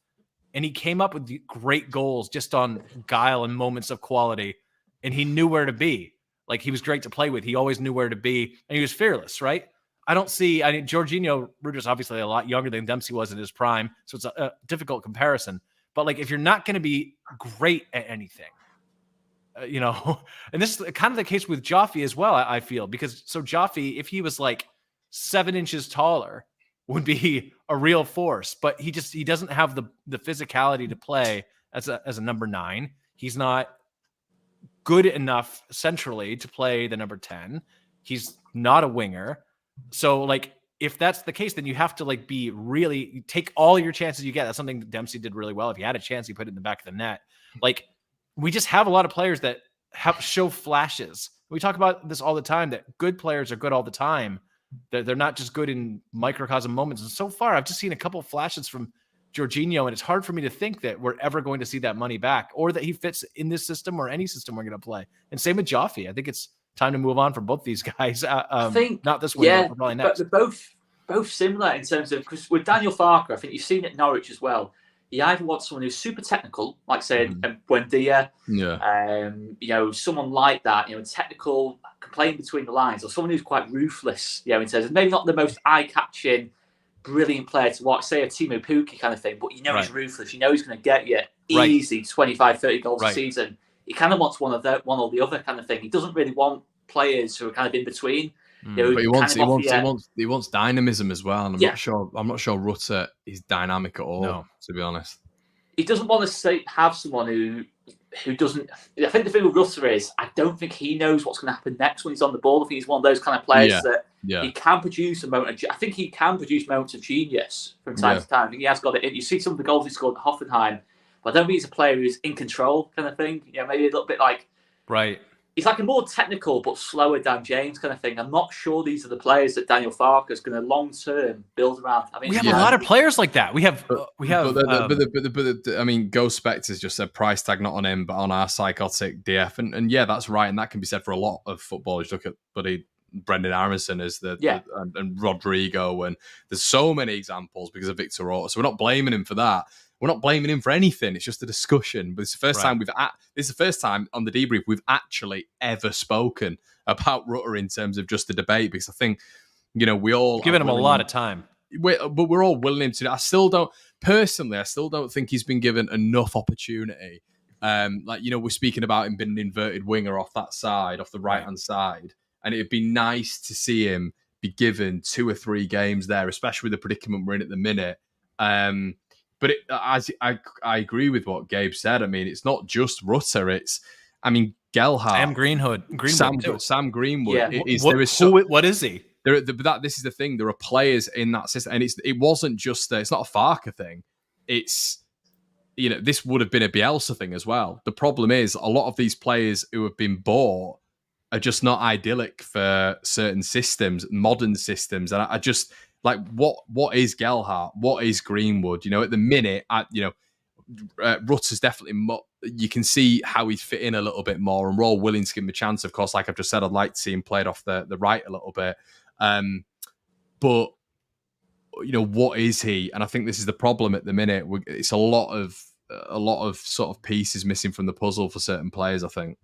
and he came up with great goals just on guile and moments of quality. And he knew where to be. Like, he was great to play with. He always knew where to be. And he was fearless, right? Georginio Rutter's obviously a lot younger than Dempsey was in his prime. So it's a difficult comparison. But like, if you're not going to be great at anything, and this is kind of the case with Joffe as well, I feel, because Joffe, if he was like 7 inches taller, would be a real force, but he doesn't have the physicality to play as a number 9. He's not good enough centrally to play the number 10. He's not a winger. So like, if that's the case, then you have to like you take all your chances you get. That's something that Dempsey did really well. If he had a chance, he put it in the back of the net. Like, we just have a lot of players that show flashes. We talk about this all the time, that good players are good all the time. They're not just good in microcosm moments. And so far, I've just seen a couple of flashes from Georginio, and it's hard for me to think that we're ever going to see that money back, or that he fits in this system or any system we're going to play. And same with Joffe. I think it's time to move on for both these guys. I think not this way, but probably next. But they're both similar in terms of, because with Daniel Farke, I think you've seen it at Norwich as well. You either want someone who's super technical, like say Buendia, someone like that, technical, can play in between the lines, or someone who's quite ruthless, in terms of maybe not the most eye-catching, brilliant player to watch, say a Timo Pukki kind of thing, but he's ruthless. He's going to get you easy 25, 30 goals a season. He kind of wants one or the other kind of thing. He doesn't really want players who are kind of in between. But he wants dynamism as well, and I'm not sure Rutter is dynamic at all. To be honest, he doesn't want to have someone who doesn't. I think the thing with Rutter is, I don't think he knows what's going to happen next when he's on the ball. I think he's one of those kind of players that he can produce a moment. I think he can produce moments of genius from time to time. I think he has got it. You see some of the goals he scored at Hoffenheim, but I don't think he's a player who's in control kind of thing. Maybe a little bit like He's like a more technical but slower Dan James kind of thing. I'm not sure these are the players that Daniel Farke is going to long term build around. I mean, we have a lot of players like that. We have. I mean, Ghost Spectres just said price tag not on him, but on our psychotic DF, and that's right, and that can be said for a lot of footballers. Look at Brendan Aronson as and Rodrigo, and there's so many examples because of Victor Orta. So we're not blaming him for that. We're not blaming him for anything. It's just a discussion. But it's the first time this is the first time on the debrief we've actually ever spoken about Rutter in terms of just the debate, because I think, we all giving him a lot of time. But we're all willing him to. I still don't think he's been given enough opportunity. We're speaking about him being an inverted winger off that side, off the right-hand side. And it'd be nice to see him be given 2 or 3 games there, especially with the predicament we're in at the minute. But I agree with what Gabe said. I mean, it's not just Rutter. Gelhardt, Sam Greenwood. Yeah. What is he? This is the thing. There are players in that system, and it wasn't just. It's not a Farke thing. It's this would have been a Bielsa thing as well. The problem is a lot of these players who have been bought are just not idyllic for certain systems, modern systems, and I just. Like, what is Gelhardt? What is Greenwood? At the minute, Rutter's definitely you can see how he'd fit in a little bit more, and we're all willing to give him a chance. Of course, like I've just said, I'd like to see him played off the right a little bit. But what is he? And I think this is the problem at the minute. It's a lot of sort of pieces missing from the puzzle for certain players, I think.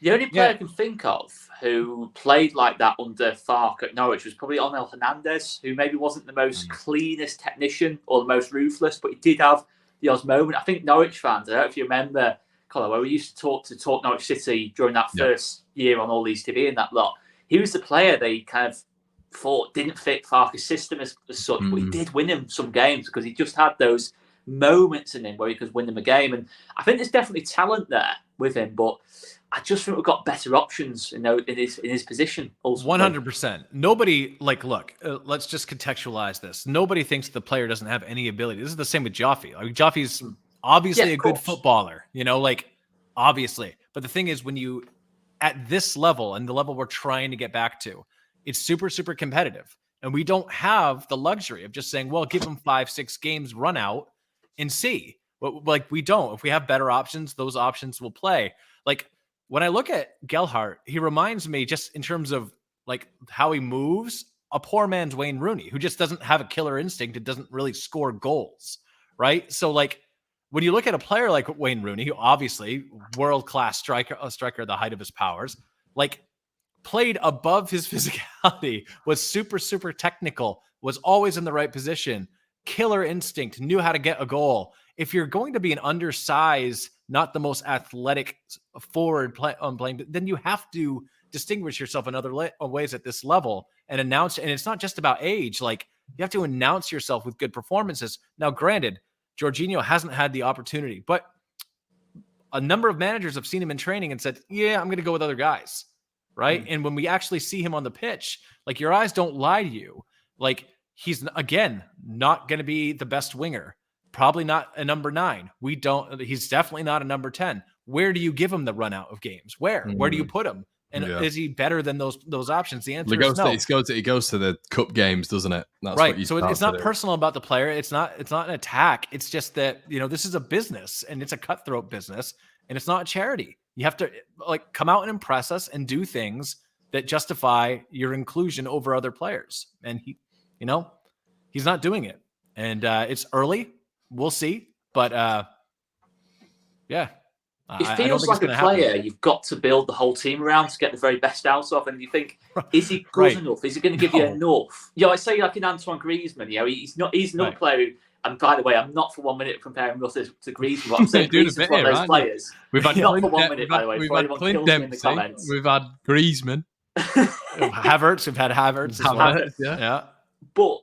The only player I can think of who played like that under Farke at Norwich was probably Onel Hernandez, who maybe wasn't the most cleanest technician or the most ruthless, but he did have the odd moment. I think Norwich fans, I don't know if you remember, Colin, where we used to talk Norwich City during that first year on All Leeds TV and that lot. He was the player they kind of thought didn't fit Farke's system as such, but he did win him some games because he just had those moments in him where he could win them a game. And I think there's definitely talent there with him. But I just think we've got better options, in his position. 100%. Nobody look. Let's just contextualize this. Nobody thinks the player doesn't have any ability. This is the same with Joffy. Joffy's obviously a good footballer. Obviously. But the thing is, when you at this level and the level we're trying to get back to, it's super, super competitive. And we don't have the luxury of just saying, well, give them 5-6 games run out and see. We don't. If we have better options, those options will play. When I look at Gelhardt, he reminds me, just in terms of how he moves, a poor man's Wayne Rooney, who just doesn't have a killer instinct and doesn't really score goals, right? So when you look at a player like Wayne Rooney, who obviously world-class striker at the height of his powers, played above his physicality, was super, super technical, was always in the right position, killer instinct, knew how to get a goal. If you're going to be an undersized, not the most athletic forward playing, then you have to distinguish yourself in other ways at this level and announce. And it's not just about age. You have to announce yourself with good performances. Now, granted, Georginio hasn't had the opportunity, but a number of managers have seen him in training and said, yeah, I'm going to go with other guys. Right. And when we actually see him on the pitch, your eyes don't lie to you. He's, again, not going to be the best winger. Probably not a number 9. He's definitely not a number 10. Where do you give him the run out of games? Where do you put him? And is he better than those options? The answer is no. It goes to the cup games, doesn't it? That's right. So it's not personal about the player. It's not an attack. It's just that, this is a business and it's a cutthroat business and it's not a charity. You have to come out and impress us and do things that justify your inclusion over other players. And he's not doing it. And it's early. We'll see. But yeah. It feels like a player you've got to build the whole team around to get the very best out of. And you think, is he good enough? Is he going to give you enough? I say in Antoine Griezmann, he's another player who, and by the way, I'm not for 1 minute comparing Rutter to Griezmann. But I'm saying Griezmann's one of those players. We've had not for 1 minute, by the way. We've had Clint Dempsey. We've had Griezmann. Havertz. We've had Havertz as well. Yeah. But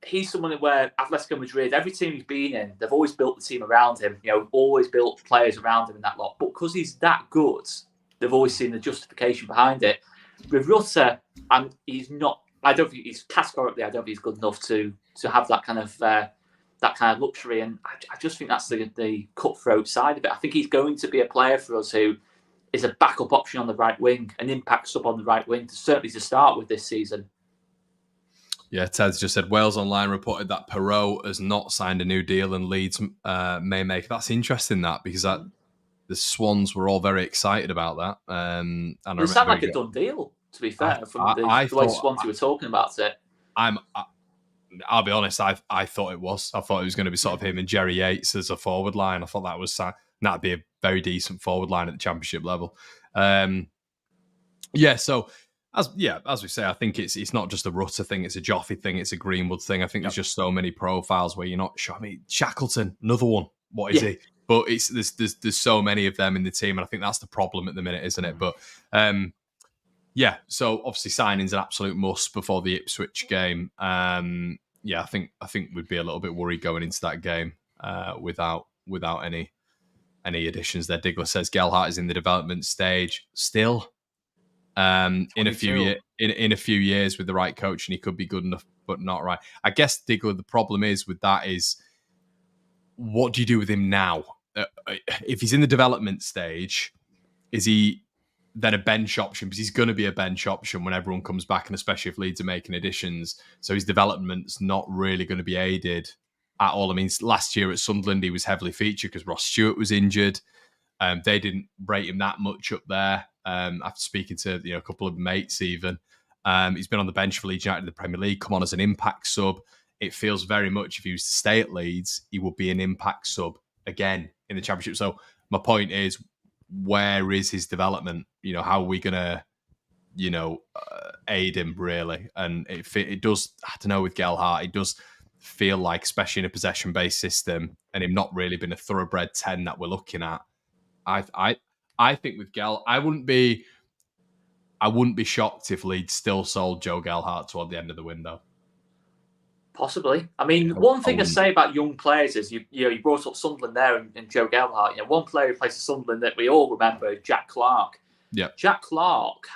he's someone where Atletico Madrid, every team he's been in, they've always built the team around him. Always built players around him in that lot. But because he's that good, they've always seen the justification behind it. With Rutter, and he's not. I don't think he's categorically. I don't think he's good enough to have that kind of luxury. And I just think that's the cutthroat side of it. I think he's going to be a player for us who is a backup option on the right wing, an impact sub on the right wing, certainly to start with this season. Yeah, Ted's just said Wales Online reported that Perot has not signed a new deal and Leeds may make. That's interesting, because the Swans were all very excited about that. And it sounded like a done deal, to be fair, from the way Swansea were talking about it. I'll be honest, I thought it was. I thought it was going to be sort of him and Jerry Yates as a forward line. I thought that'd be a very decent forward line at the Championship level. So as we say, I think it's not just a Rutter thing, it's a Joffy thing, it's a Greenwood thing. I think there's just so many profiles where you're not sure. I mean, Shackleton, another one. What is he? But there's so many of them in the team, and I think that's the problem at the minute, isn't it? But so obviously signing's an absolute must before the Ipswich game. I think we'd be a little bit worried going into that game without any additions there. Diggler says Gelhardt is in the development stage still. In a few years with the right coach, and he could be good enough, but not right. I guess Diggler, the problem is with that is, what do you do with him now? If he's in the development stage, is he then a bench option? Because he's going to be a bench option when everyone comes back, and especially if Leeds are making additions. So his development's not really going to be aided at all. I mean, last year at Sunderland, he was heavily featured because Ross Stewart was injured. They didn't rate him that much up there. After speaking to a couple of mates, even he's been on the bench for Leeds United in the Premier League. Come on as an impact sub. It feels very much if he was to stay at Leeds, he would be an impact sub again in the Championship. So my point is, where is his development? How are we gonna, aid him really? And it does. I don't know, with Gelhardt, it does feel like, especially in a possession-based system, and him not really been a thoroughbred 10 that we're looking at. I think with Gel, I wouldn't be shocked if Leeds still sold Joe Gelhardt toward the end of the window. Possibly. I mean, one thing I say about young players is you brought up Sunderland there and Joe Gelhardt. One player who plays for Sunderland that we all remember, Jack Clarke. Yeah, Jack Clarke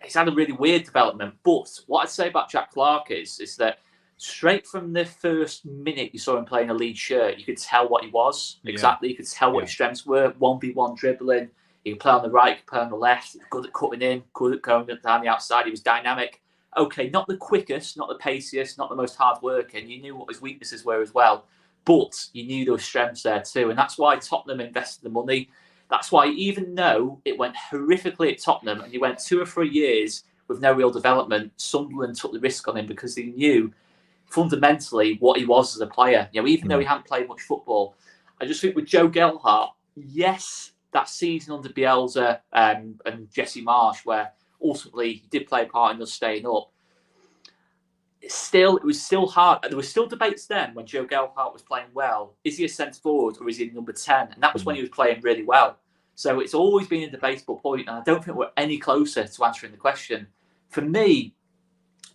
he's had a really weird development. But what I'd say about Jack Clarke is that straight from the first minute you saw him playing a Leeds shirt, you could tell what he was exactly. You could tell what his strengths were. 1v1 dribbling. He could play on the right, he could play on the left. He was good at cutting in, good at going down the outside. He was dynamic. Okay, not the quickest, not the paciest, not the most hard working. You knew what his weaknesses were as well, but you knew there were strengths there too, and that's why Tottenham invested the money. That's why, even though it went horrifically at Tottenham and he went 2 or 3 years with no real development, Sunderland took the risk on him because they knew fundamentally what he was as a player. Even though he hadn't played much football, I just think with Joe Gelhardt, yes, that season under Bielsa and Jesse Marsh, where ultimately he did play a part in us staying up. It was still hard. There were still debates then when Joe Gelhardt was playing well. Is he a centre forward or is he number 10? And that was when he was playing really well. So it's always been a debatable point, and I don't think we're any closer to answering the question. For me,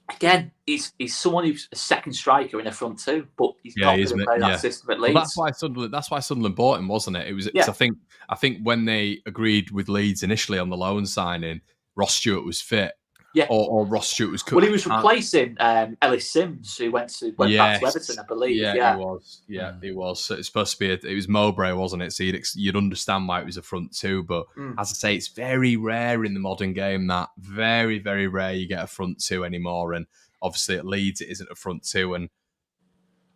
again, he's someone who's a second striker in the front two, but he's not going to play that system at Leeds. Well, that's why Sunderland bought him, wasn't it? It was. I think when they agreed with Leeds initially on the loan signing, Ross Stewart was fit. Yeah. Or Ross Stewart was. Well, he was replacing Ellis Sims, who went back to Everton, I believe. Yeah, he was. Yeah, he was. So it's supposed to be. It was Mowbray, wasn't it? So you'd understand why it was a front two, but as I say, it's very rare in the modern game. That very, very rare you get a front two anymore, and obviously at Leeds it isn't a front two. And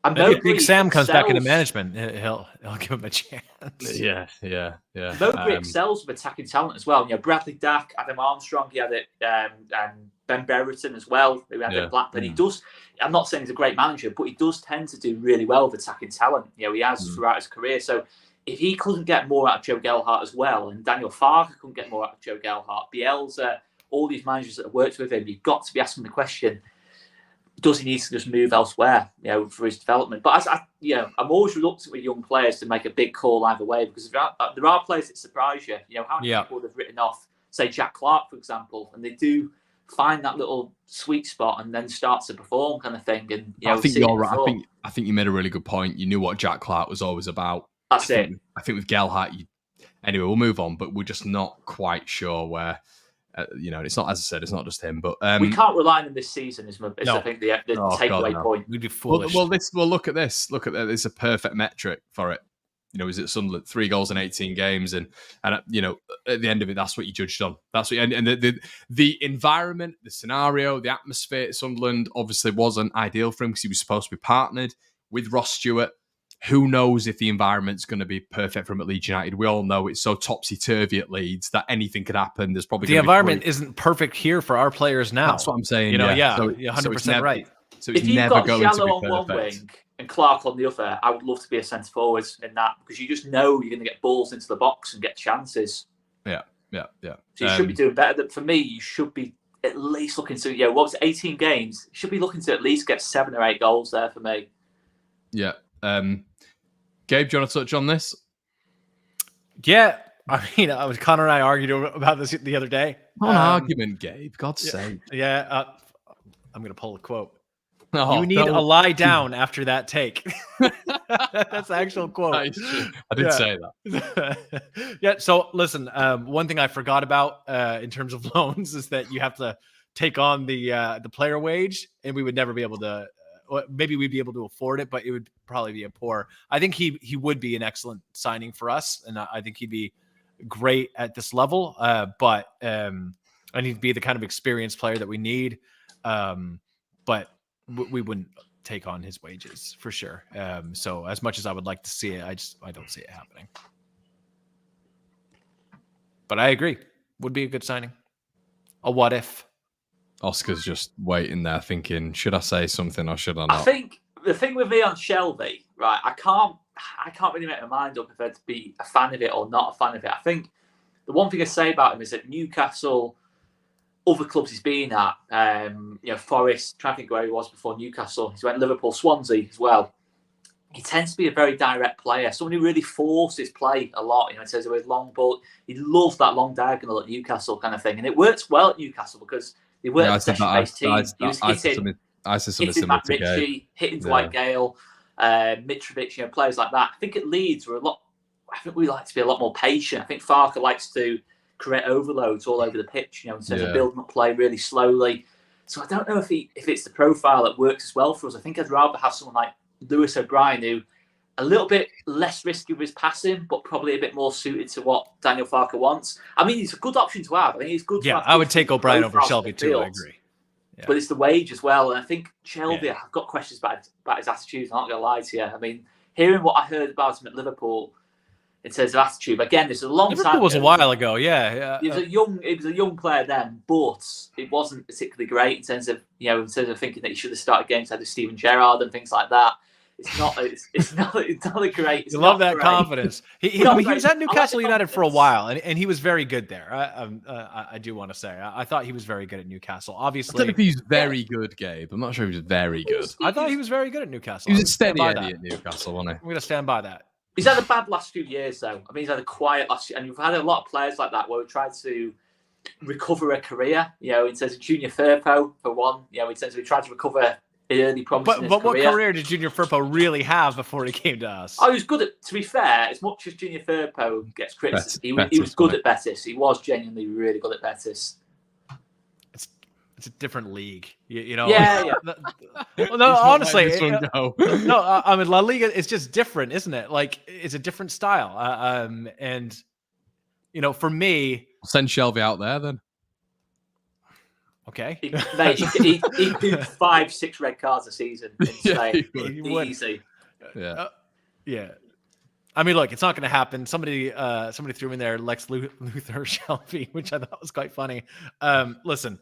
if Big Sam comes back into management, he'll give him a chance. Yeah. Mowbray excels with attacking talent as well. Bradley Dack, Adam Armstrong, he had it, and Ben Brereton as well, who had it at Blackburn. He does. I'm not saying he's a great manager, but he does tend to do really well with attacking talent. He has throughout his career. So if he couldn't get more out of Joe Gelhardt as well, and Daniel Farke couldn't get more out of Joe Gelhardt, Bielsa, all these managers that have worked with him, you've got to be asking the question: does he need to just move elsewhere, for his development? But I'm always reluctant with young players to make a big call either way, because there are players that surprise you. How many people would have written off, say, Jack Clarke, for example, and they do find that little sweet spot and then start to perform, kind of thing. And I think you're right. I think you made a really good point. You knew what Jack Clarke was always about. That's it. I think with Gelhardt, anyway, we'll move on, but we're just not quite sure where. It's not, as I said, it's not just him, but we can't rely on him this season. I think the takeaway point. We'd be foolish. Well, look at this. Look at that. It's a perfect metric for it. Is it Sunderland 3 goals in 18 games, and at the end of it, that's what you judged on. That's what, and the environment, the scenario, the atmosphere at Sunderland obviously wasn't ideal for him because he was supposed to be partnered with Ross Stewart. Who knows if the environment's going to be perfect for him at Leeds United? We all know it's so topsy-turvy at Leeds that anything could happen. There's probably the environment isn't perfect here for our players now. That's what I'm saying. So, 100% right. So it's never going to be perfect. If you've got Shallow on one wing and Clarke on the other, I would love to be a centre forward in that, because you just know you're going to get balls into the box and get chances. Yeah. So you should be doing better. For me, you should be at least looking to, 18 games? You should be looking to at least get 7 or 8 goals there for me. Yeah. Gabe, do you want to touch on this? Yeah. I mean, Connor and I argued about this the other day. Not an argument, Gabe. God's sake. Yeah. I'm going to pull a quote. Oh, you need a lie down after that take. That's the actual quote. That is true. I did say that. Yeah. So listen, one thing I forgot about in terms of loans is that you have to take on the player wage, and we would never be able to. Maybe we'd be able to afford it, but it would probably be a poor. I think he would be an excellent signing for us, and I think he'd be great at this level. But I need to be the kind of experienced player that we need. But we wouldn't take on his wages for sure. So as much as I would like to see it, I don't see it happening. But I agree, would be a good signing. A what if? Oscar's just waiting there thinking, should I say something or should I not? I think the thing with me on Shelvey, right, I can't really make my mind up if I'd be a fan of it or not a fan of it. I think the one thing I say about him is that Newcastle, other clubs he's been at, Forest, trying to think where he was before Newcastle. He's went Liverpool, Swansea as well. He tends to be a very direct player, someone who really forces play a lot. In terms of his long ball, he loves that long diagonal at Newcastle kind of thing, and it works well at Newcastle because they weren't a possession-based team. He was hitting I said something hitting similar Matt to Ritchie, Gabe. hitting Dwight Gale, Mitrovic, players like that. I think at Leeds I think we like to be a lot more patient. I think Farke likes to create overloads all over the pitch, in terms of building up play really slowly. So I don't know if it's the profile that works as well for us. I think I'd rather have someone like Lewis O'Brien, who a little bit less risky with his passing, but probably a bit more suited to what Daniel Farke wants. I mean, he's a good option to have. I think he's good. Yeah, I would take O'Brien over Shelvey too. I agree. Yeah. But it's the wage as well. And I think Shelvey, I've got questions about his attitude. I'm not going to lie to you. I mean, hearing what I heard about him at Liverpool in terms of attitude, again, this is a long time ago. Liverpool was a while ago, yeah. He was a young player then, but it wasn't particularly great in terms of thinking that he should have started games ahead of Steven Gerrard and things like that. It's not a great. You love that confidence. He was at Newcastle United for a while, and he was very good there. I do want to say I thought he was very good at Newcastle. Obviously, I don't know if he's very good, Gabe. I'm not sure he was very good. I thought he was very good at Newcastle. He was a steady Eddie at Newcastle, wasn't he? I'm going to stand by that. He's had a bad last few years, though. I mean, he's had a quiet last year, and we've had a lot of players like that where we tried to recover a career. In terms of Junior Firpo, for one. In terms of we tried to recover early promise. But what career did Junior Firpo really have before he came to us? Oh, he was good at. To be fair, as much as Junior Firpo gets criticised, he was good at Betis. He was genuinely really good at Betis. It's a different league, Yeah. Well, no, honestly, no. I mean, La Liga is just different, isn't it? Like, it's a different style. And for me, send Shelvey out there then. Okay. He'd do 5-6 red cards a season in Spain. Easy. Yeah. Yeah. I mean, look, it's not going to happen. Somebody threw in there Lex Luthor Shelvey, which I thought was quite funny. Listen,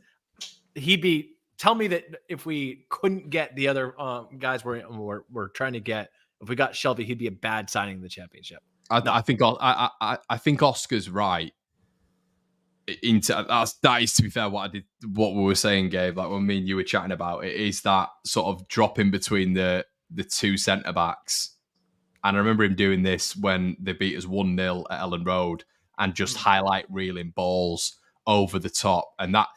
tell me that if we couldn't get the other guys we're trying to get, if we got Shelvey, he'd be a bad signing in the Championship. I think Oscar's right. That is, to be fair, what we were saying, Gabe, like when me and you were chatting about it, is that sort of dropping between the two centre backs. And I remember him doing this when they beat us 1-0 at Ellen Road and just highlight reeling balls over the top. And that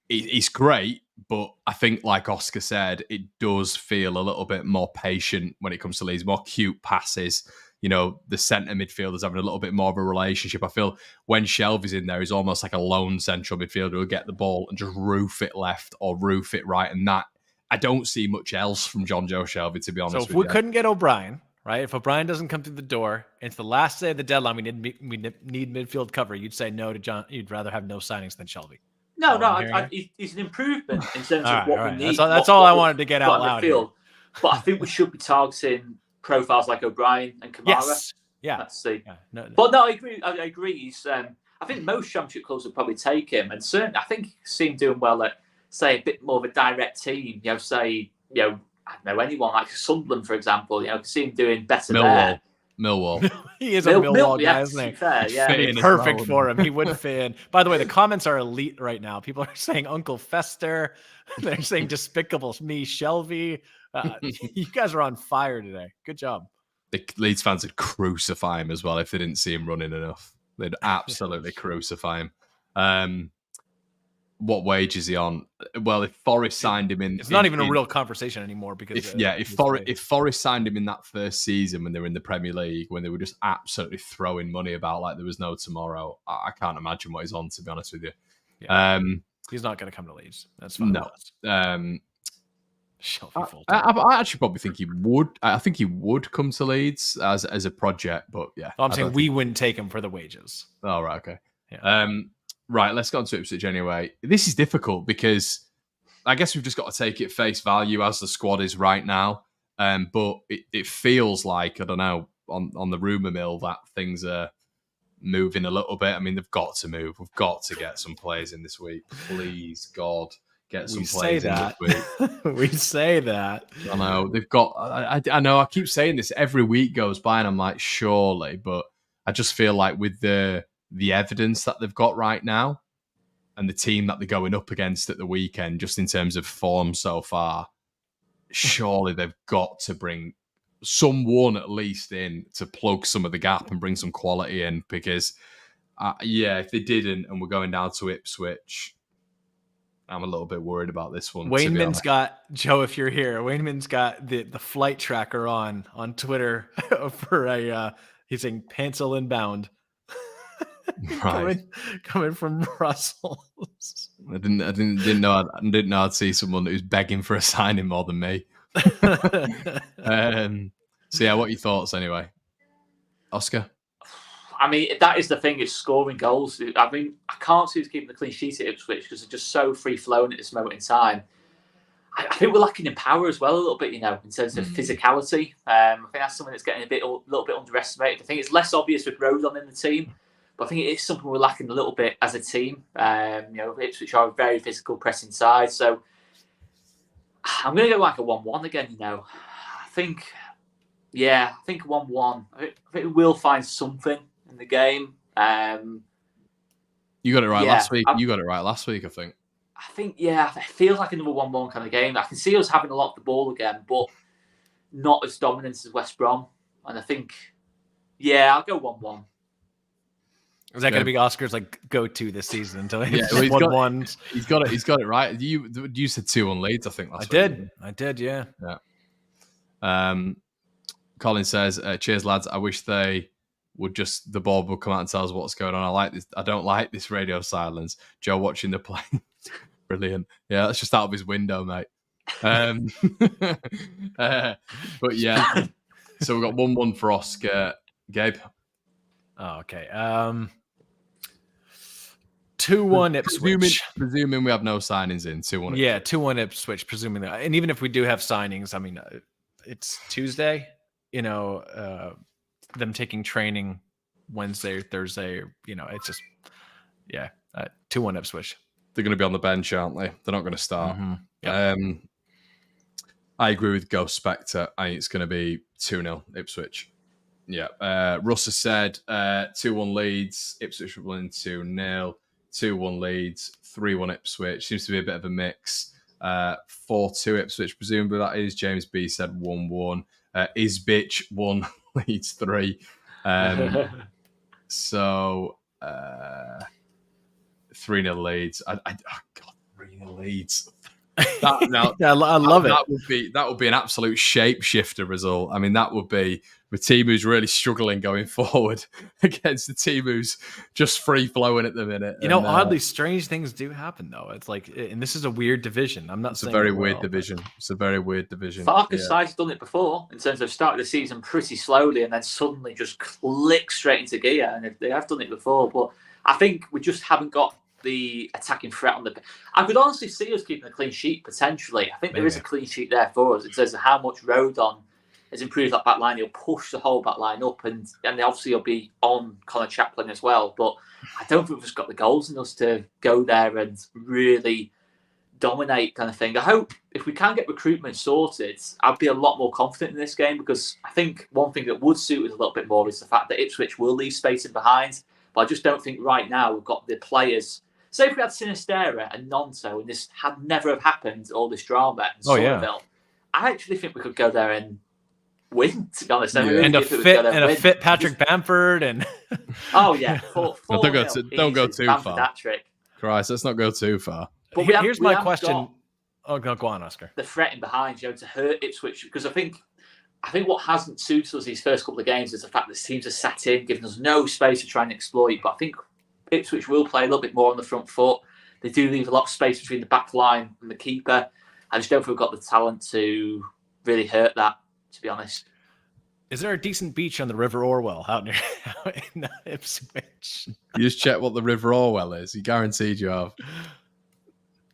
it's great, but I think, like Oscar said, it does feel a little bit more patient when it comes to Leeds, more cute passes. The centre midfielders having a little bit more of a relationship. I feel when Shelvey's in there, he's almost like a lone central midfielder who'll get the ball and just roof it left or roof it right. And that, I don't see much else from Jonjo Shelvey, to be honest with you. So if we couldn't get O'Brien, right? If O'Brien doesn't come through the door, and it's the last day of the deadline, we need midfield cover, you'd say no to John. You'd rather have no signings than Shelvey. No, he's an improvement in terms of what we need. That's all I wanted to get out loud. But I think we should be targeting profiles like O'Brien and Kamara. Yes. Yeah. Let's see. Yeah. No. But no, I agree. He's. I think most championship clubs would probably take him, and certainly I think he seemed doing well at, say, a bit more of a direct team. I don't know, anyone like Sunderland, for example. Could see him doing better there. Millwall. He is a Millwall guy, isn't he? Fair, yeah. Perfect for him. He would fit in. By the way, the comments are elite right now. People are saying Uncle Fester. They're saying Despicable Me, Shelvey. You guys are on fire today. Good job. The Leeds fans would crucify him as well if they didn't see him running enough. They'd absolutely crucify him. What wage is he on? Well, if Forest signed him in... It's not even a real conversation anymore because... If Forest signed him in that first season when they were in the Premier League, when they were just absolutely throwing money about like there was no tomorrow, I can't imagine what he's on, to be honest with you. Yeah. He's not going to come to Leeds. That's fine. No. I actually probably think he would. I think he would come to Leeds as a project, but yeah. I'm saying we wouldn't take him for the wages. Oh, right, okay. Yeah. Right, let's go on to Ipswich anyway. This is difficult because I guess we've just got to take it face value as the squad is right now. But it feels like, I don't know, on the rumour mill that things are moving a little bit. I mean, they've got to move. We've got to get some players in this week. Please, God, get some players in this week. We say that. I know. They've got... I know, I keep saying this. Every week goes by and I'm like, surely. But I just feel like with the evidence that they've got right now and the team that they're going up against at the weekend, just in terms of form so far, surely they've got to bring someone at least in to plug some of the gap and bring some quality in because, if they didn't and we're going down to Ipswich, I'm a little bit worried about this one. Wayneman's got, Joe, if you're here, Wayneman's got the flight tracker on Twitter for he's saying Paintsil inbound. Right. coming from Brussels. I didn't know I'd see someone who's begging for a signing more than me. So yeah, what are your thoughts anyway, Oscar? I mean, that is the thing, is scoring goals. I mean, I can't see who's keeping the clean sheet at Ipswich because they're just so free-flowing at this moment in time. I think we're lacking in power as well a little bit, in terms of physicality. I think that's something that's getting a little bit underestimated. I think it's less obvious with Rodon in the team, but I think it is something we're lacking a little bit as a team. Ipswich are a very physical pressing side, so I'm going to go like a 1-1 again. I think 1-1. I think we will find something in the game. You got it right last week. You got it right last week, I think. It feels like another 1-1 kind of game. I can see us having a lot of the ball again, but not as dominant as West Brom. And I think, I'll go 1-1. Is that going to be Oscar's go-to this season until he's 1-1? He's got it right. You said 2-1 Leeds, I think. Last week. I did. Yeah. Colin says, "Cheers, lads. I wish the board would come out and tell us what's going on. I like this. I don't like this radio silence." Joe watching the play. Brilliant. Yeah, that's just out of his window, mate. But yeah, so we've got 1-1 for Oscar. Gabe? Oh, okay. 2-1 Ipswich. Presuming we have no signings in, 2-1. Yeah, 2-1 Ipswich, presuming that. And even if we do have signings, I mean, it's Tuesday, them taking training Wednesday or Thursday, it's just, 2-1 Ipswich. They're going to be on the bench, aren't they? They're not going to start. Mm-hmm. Yep. I agree with Ghost Spectre. I think it's going to be 2-0 Ipswich. Yeah. Russ has said 2-1 Leeds. Ipswich will win 2-0. 2-1 Leeds. 3-1 Ipswich. Seems to be a bit of a mix. 4-2 Ipswich, presumably that is. James B said 1-1. Isbitch 1, Leeds 3. So 3-0 Leeds. God, 3-0 Leeds. I love it. That would be an absolute shapeshifter result. I mean, that would be the team who's really struggling going forward against the team who's just free flowing at the minute. Oddly strange things do happen though. It's and this is a weird division. I'm not it's saying a very weird division. It's a very weird division. Farkas side's done it before in terms of starting the season pretty slowly and then suddenly just click straight into gear. And they have done it before, but I think we just haven't got the attacking threat on the. I could honestly see us keeping a clean sheet potentially. I think there is a clean sheet there for us in terms of how much Rodon has improved that back line. He'll push the whole back line up, and obviously he'll be on Connor Chaplin as well. But I don't think we've just got the goals in us to go there and really dominate kind of thing. I hope if we can get recruitment sorted, I'd be a lot more confident in this game, because I think one thing that would suit us a little bit more is the fact that Ipswich will leave space in behind. But I just don't think right now we've got the players. Say if we had Sinisterra and Gnonto and this had never have happened, all this drama in Somerville, I actually think we could go there and win, to be honest. And a fit Patrick Bamford and don't go too far. That trick. Christ, let's not go too far. But here's my question. Oh, go on, Oscar. The threat in behind, to hurt Ipswich, because I think what hasn't suited us these first couple of games is the fact that teams are sat in, giving us no space to try and exploit. But I think Ipswich will play a little bit more on the front foot. They do leave a lot of space between the back line and the keeper. I just don't think we've got the talent to really hurt that, to be honest. Is there a decent beach on the River Orwell out in Ipswich? You just check what the River Orwell is. You guaranteed you have.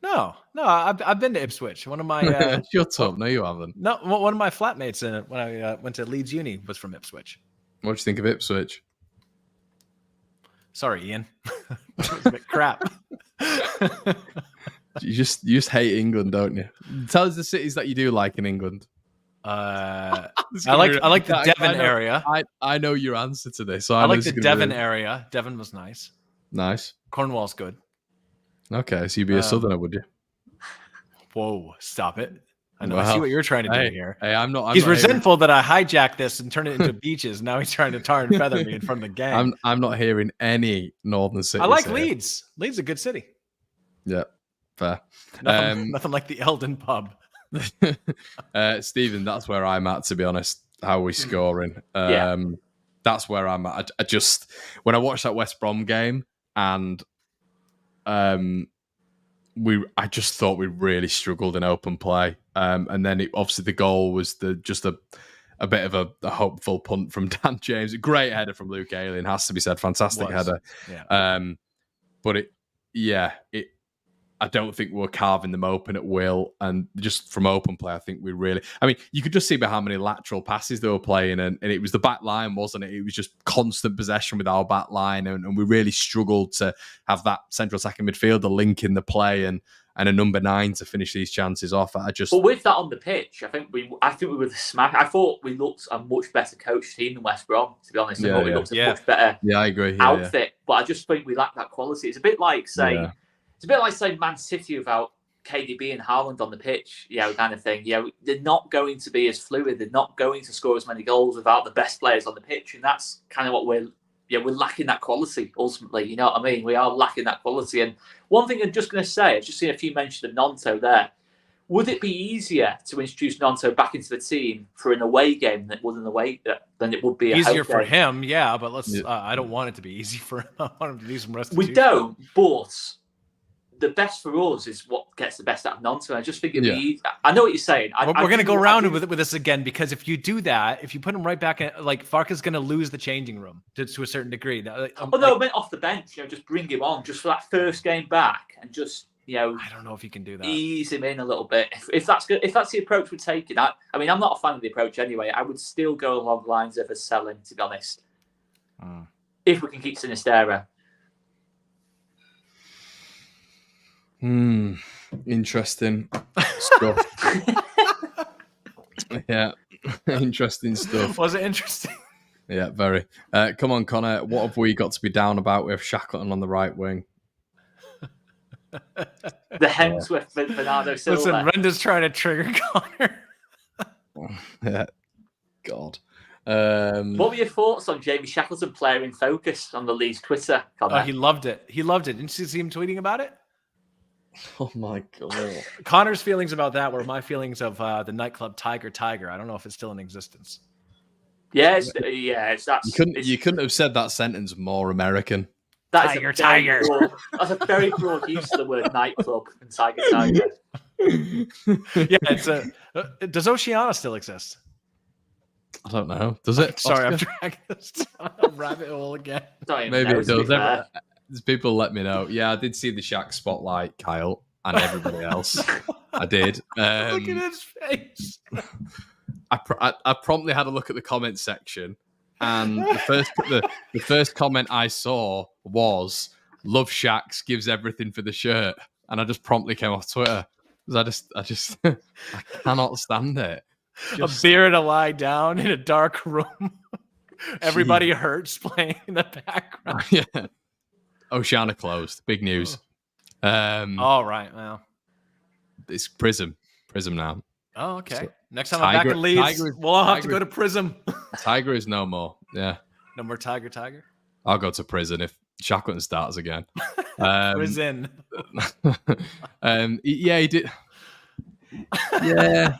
No, I've been to Ipswich. One of my shut up. No, you haven't. No, one of my flatmates when I went to Leeds Uni was from Ipswich. What do you think of Ipswich? Sorry, Ian. It was a bit crap. You just hate England, don't you? Tell us the cities that you do like in England. I like the Devon area. I know your answer to this. So I like the Devon area. Devon was nice. Nice. Cornwall's good. Okay, so you'd be a southerner, would you? Whoa, stop it. I see what you're trying to do here. Hey, I'm not. He's resentful that I hijacked this and turned it into beaches. Now he's trying to tar and feather me in front of the gang. I'm not hearing any northern cities. I like Leeds. Leeds is a good city. Yeah, Fair. Nothing like the Eldon pub. Stephen, that's where I'm at, to be honest. How are we scoring? That's where I'm at. I just, when I watched that West Brom game, and I just thought we really struggled in open play. And then obviously the goal was just a bit of a hopeful punt from Dan James. A great header from Luke Ailing, has to be said. Fantastic header. Yeah. But I don't think we're carving them open at will. And just from open play, I think we really... I mean, you could just see by how many lateral passes they were playing, and it was the back line, wasn't it? It was just constant possession with our back line, and we really struggled to have that central attacking midfielder link in the play and a number 9 to finish these chances off. But with that on the pitch, I think we were the smack. I thought we looked a much better coached team than West Brom, to be honest. I thought we looked a much better I agree. outfit. But I just think we lack that quality. It's a bit like saying Man City without KDB and Haaland on the pitch, kind of thing. They're not going to be as fluid. They're not going to score as many goals without the best players on the pitch, and that's kind of what we're lacking, that quality. Ultimately, you know what I mean? We are lacking that quality. And one thing I'm just going to say, I've just seen a few mention of Gnonto there. Would it be easier to introduce Gnonto back into the team for an away game than it would be easier for him? Yeah, but let's. I don't want it to be easy for him. I want him to do some restitution. We don't, but the best for us is what gets the best out of Gnonto. I just think it'd be easy. I know what you're saying. We're going to go around with this again, because if you do that, if you put him right back in, like, Farke's going to lose the changing room to a certain degree. I meant off the bench. Just bring him on just for that first game back, and just I don't know if you can do that. Ease him in a little bit. If that's good, if that's the approach we're taking. I mean, I'm not a fan of the approach anyway. I would still go along the lines of a selling, to be honest. If we can keep Sinisterra. Interesting stuff. Yeah, interesting stuff. Was it interesting? Yeah, very. Come on, Connor. What have we got to be down about with Shackleton on the right wing? The hems with Bernardo Silva. Listen, Renda's trying to trigger Connor. Yeah, God. What were your thoughts on Jamie Shackleton player in focus on the Leeds Twitter, Connor? Oh, he loved it. Didn't you see him tweeting about it? Oh my God. Connor's feelings about that were my feelings of the nightclub Tiger. I don't know if it's still in existence. Yes, You couldn't have said that sentence more American. That's a very broad use of the word nightclub and Tiger. Yeah, does Oceana still exist? I don't know. Does it? Sorry, I'm dragging this down a rabbit hole again. Maybe it does. People let me know. Yeah, I did see the Shack spotlight, Kyle, and everybody else. I did. Look at his face. I promptly had a look at the comment section, and the first comment I saw was "Love Shacks gives everything for the shirt," and I just promptly came off Twitter because I just I cannot stand it. A beer to lie down in a dark room. Everybody hurts playing in the background. Yeah. Oceana closed. Big news. All right. Well, it's Prism now. Oh, okay. So, next time I'm back in Leeds, we'll have to go to Prism. Tiger is no more. Yeah. No more Tiger. I'll go to prison if Shackleton starts again. Prison. Yeah, he did. Yeah.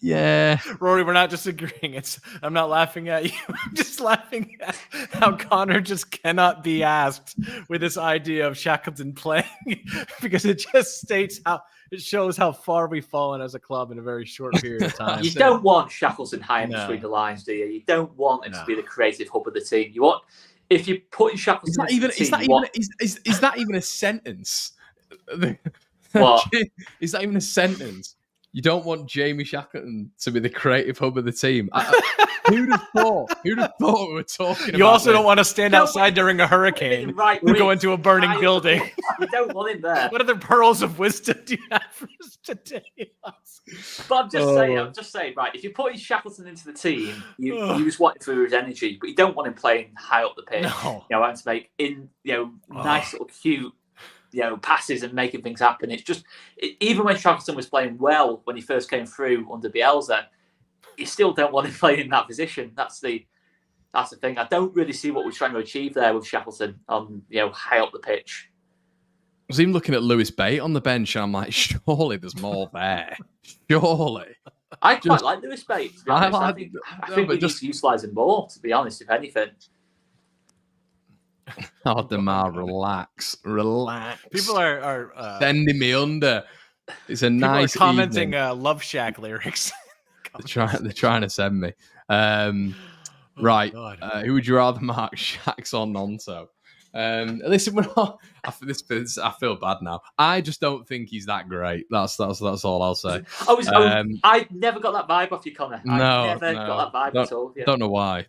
Yeah, Rory, we're not disagreeing. I'm not laughing at you. I'm just laughing at how Connor just cannot be asked with this idea of Shackleton playing, because it just shows how far we've fallen as a club in a very short period of time. You don't want Shackleton high in between the lines, do you? You don't want him to be the creative hub of the team. You want, if you're putting Shackleton is that even a sentence? What? Is that even a sentence? You don't want Jamie Shackleton to be the creative hub of the team. Who'd have thought we were talking about You also don't want to stand outside during a hurricane or go into a burning building. You don't want him there. What other pearls of wisdom do you have for us today? But I'm just saying, right, if you're putting Shackleton into the team, you just want him for his energy, but you don't want him playing high up the pitch. No. Having to make nice little cute passes and making things happen. It's just, even when Shackleton was playing well when he first came through under Bielsa, you still don't want him playing in that position. That's the thing. I don't really see what we're trying to achieve there with Shackleton on high up the pitch. was even looking at Lewis Bate on the bench, and I'm like, surely there's more there. Surely. I quite like Lewis Bate, to be honest. I think we just utilise him more, to be honest, if anything. Oh, Demar, relax. People are sending me under. It's a nice commenting Love Shack lyrics. They're trying to send me. Right. Who would you rather mark, Shax or Gnonto? Listen, I feel bad now. I just don't think he's that great. That's all I'll say. I never got that vibe off you, Connor. I never got that vibe at all. Yeah. Don't know why.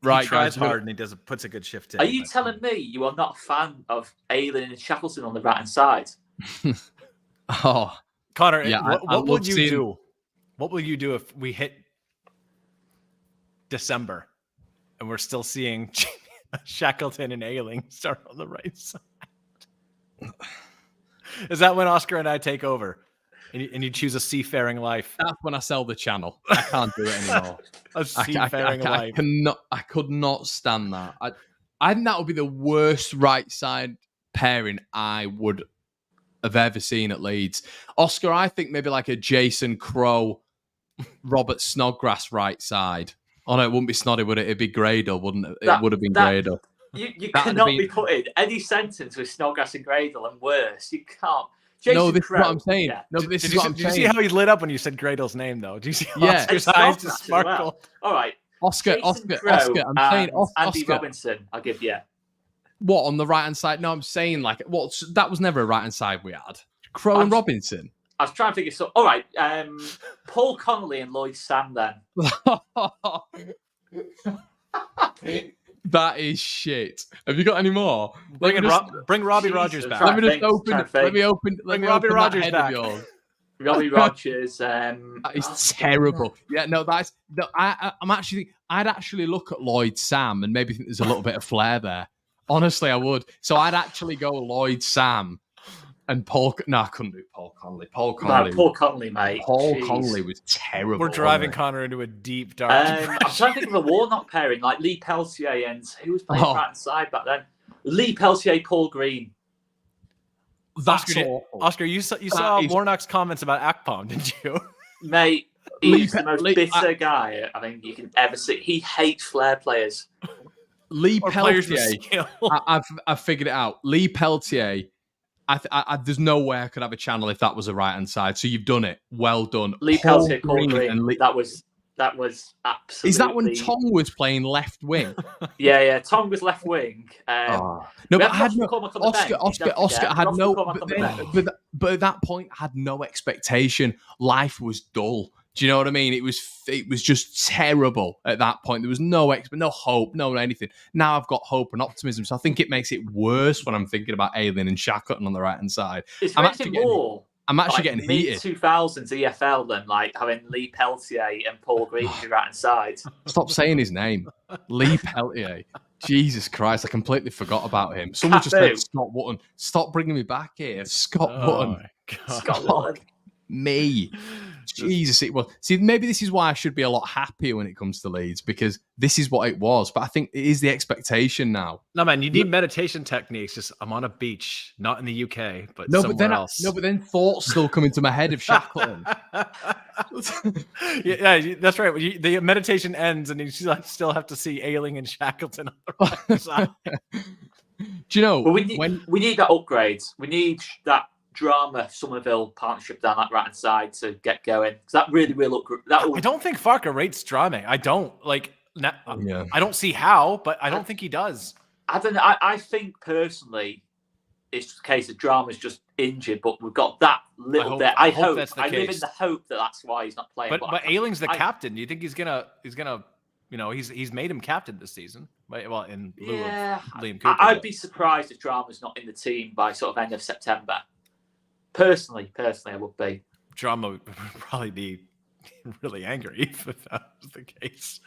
Right, he tries hard and he puts a good shift in. Are you telling me you are not a fan of Ailing and Shackleton on the right hand side? Oh, Connor, yeah, what would you do? What will you do if we hit December and we're still seeing Shackleton and Ailing start on the right side? Is that when Oscar and I take over and you choose a seafaring life? That's when I sell the channel. I can't do it anymore. A seafaring life. I could not stand that. I think that would be the worst right side pairing I would have ever seen at Leeds. Oscar, I think maybe like a Jason Crowe, Robert Snodgrass right side. Oh no, it wouldn't be Snoddy, would it? It'd be Gradle, wouldn't it? It would have been Gradle. You cannot be putting any sentence with Snodgrass and Gradle and worse. You can't. Jason this Crowe, is what I'm saying. Yeah. No, but this is what I'm saying. Did you see how he lit up when you said Gradle's name, though? Do you see how Oscar's eyes just sparkle? Well. All right. Oscar. I'm saying Andy Robinson, I'll give you. What, on the right-hand side? No, I'm saying that was never a right-hand side we had. Crowe and Robinson. I was trying to figure so. All right. Paul Connolly and Lloyd Sam then. That is shit. Have you got any more? Bring Robbie Rogers back. Let me open Robbie Rogers back. Robbie Rogers. That is terrible. Yeah, no, I'd actually look at Lloyd Sam and maybe think there's a little bit of flair there. Honestly, I would. So I'd actually go Lloyd Sam and Paul. No, I couldn't do Paul Connolly. Paul Connolly, mate. Paul Connolly was terrible. We're driving Connor into a deep dark. I'm trying to think of a Warnock pairing like Lee Peltier and who was playing right side back then. Lee Peltier, Paul Green. Oscar, you saw Warnock's comments about Akpom, didn't you? Mate, he's the most bitter guy I think you can ever see. He hates flair players. Lee Peltier. I've figured it out. Lee Peltier. There's no way I could have a channel if that was a right hand side. So you've done it. Well done. Lee Peltier, Paul Green. That was absolutely. Is that when Tom was playing left wing? Yeah. Tom was left wing. No, but I had no. Oscar had no. But at that point, I had no expectation. Life was dull. Do you know what I mean? It was just terrible at that point. There was no hope, no anything. Now I've got hope and optimism, so I think it makes it worse when I'm thinking about Ailing and Shackleton on the right hand side. I'm actually getting heated. Mid-2000s EFL than like having Lee Peltier and Paul Green on the right hand side. Stop saying his name, Lee Peltier. Jesus Christ, I completely forgot about him. Someone just said Scott Wootton. Stop bringing me back here, Scott Wootton. Scott Wootton. Me. Jesus, it was. See, maybe this is why I should be a lot happier when it comes to Leeds, because this is what it was. But I think it is the expectation now. No, man, you need meditation techniques. Just I'm on a beach, not in the UK, but somewhere else. But then thoughts still come into my head of Shackleton. yeah, that's right. The meditation ends, and you still have to see Ailing and Shackleton on the right side. Do you know? Well, we need that upgrade. We need that Drama Somerville partnership down that right hand side to get going, because that really will look. I don't think Farker rates Drama. I don't like. I don't see how, but I don't think he does. I don't know. I think personally, it's just a case that Drama's just injured, but we've got that little bit. I hope that's the case. I live in the hope that that's why he's not playing. But Ailing's the captain. Do you think he's gonna? He's made him captain this season. Well, in lieu of Liam Cooper. I'd be surprised if Drama's not in the team by sort of end of September. Personally, I would be. Drama would probably be really angry if that was the case.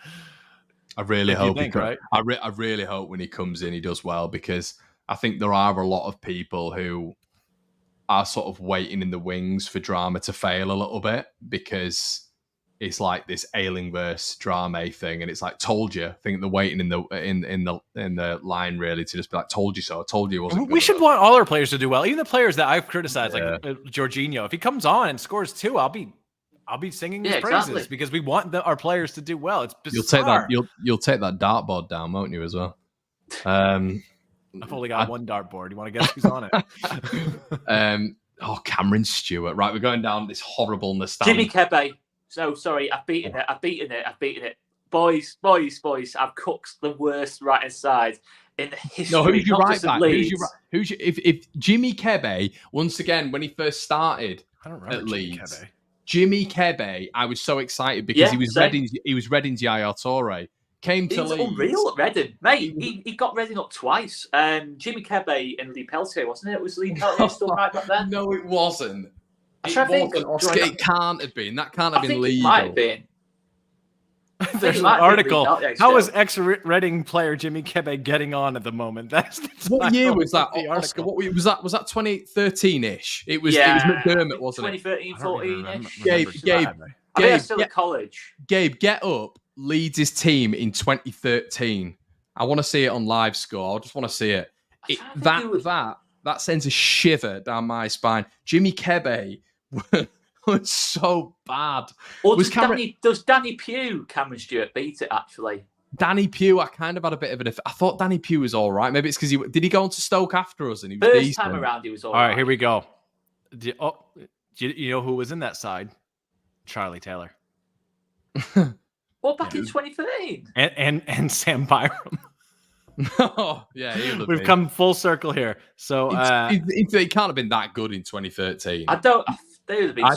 I really hope. Right? I really hope when he comes in, he does well, because I think there are a lot of people who are sort of waiting in the wings for Drama to fail a little bit, because it's like this Ailing versus Drame thing, and it's like told you. I think they're waiting in the line really to just be like told you so. I told you it wasn't. We should want all our players to do well, even the players that I've criticized, like Georginio. If he comes on and scores 2, I'll be singing his praises because we want our players to do well. It's bizarre. You'll take that dartboard down, won't you, as well? I've only got one dartboard. You want to guess who's on it? Cameron Stewart. Right, we're going down this horrible nostalgia. Jimmy Kebe. So sorry, I've beaten it. Boys. I've cooked the worst right hand side in the history. No, who's your right back? If Jimmy Kebe, once again, when he first started at Leeds, Jimmy Kebe, I was so excited because he was Reading's Yaya Toure. Came to Leeds. Unreal at Reading, mate. He got Reading up twice. Jimmy Kebe and Lee Peltier, wasn't it? Was Lee Peltier still right back then? No, it wasn't. It can't have been. That can't have been legal. It might have been. There's an article. How is ex-Reading player Jimmy Kebe getting on at the moment? What year was that, Oscar? What was that? Was that 2013-ish? It was McDermott, wasn't it? 2013, 14-ish. Gabe, I was still at college. Gabe, get up Leeds' team in 2013. I want to see it on live score. I just want to see it. That sends a shiver down my spine. Jimmy Kebe was so bad. Or does Danny Pugh, Cameron Stewart, beat it, actually? Danny Pugh, I kind of had a bit of I thought Danny Pugh was all right. Maybe it's because did he go on to Stoke after us? And he was First decent. time around, he was all right. All right, here we go. Do you know who was in that side? Charlie Taylor. Well, back in 2013. And Sam Byram. Oh, yeah. We've come full circle here. So he can't have been that good in 2013. I don't. They would have been. I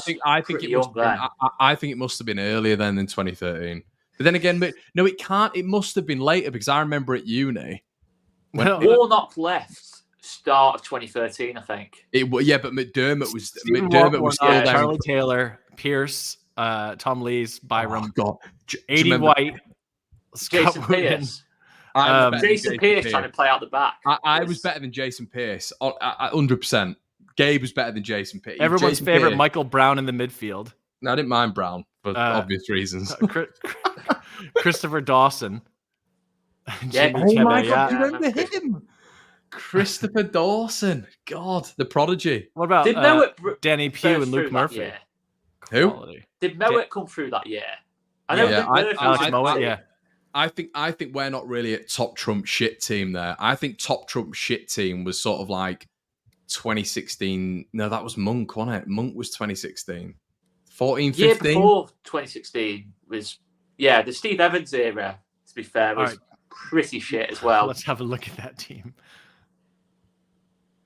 think it must have been earlier than in 2013. But then again, no, it can't. It must have been later because I remember at uni. Warnock left start of 2013, I think. But McDermott was still there. Charlie Taylor, Pierce, Tom Lees, Byram, God, 80 White, Jason Pierce. Jason Pierce trying to play out the back. I was better than Jason Pierce, 100%. Gabe was better than Jason Pierce. Everyone's favorite, Michael Brown in the midfield. No, I didn't mind Brown for obvious reasons. Christopher Dawson. My God, remember him? Christopher Dawson. God, the prodigy. What about Danny Pugh and Luke Murphy? Who? Did Mowat come through that year? I know Alex Mowat, yeah. I think we're not really a top trump shit team there. I think top trump shit team was sort of like 2016. No, that was Monk, wasn't it? Monk was 2016. 14, 15? Year before 2016 was, the Steve Evans era, to be fair, was pretty shit as well. Let's have a look at that team.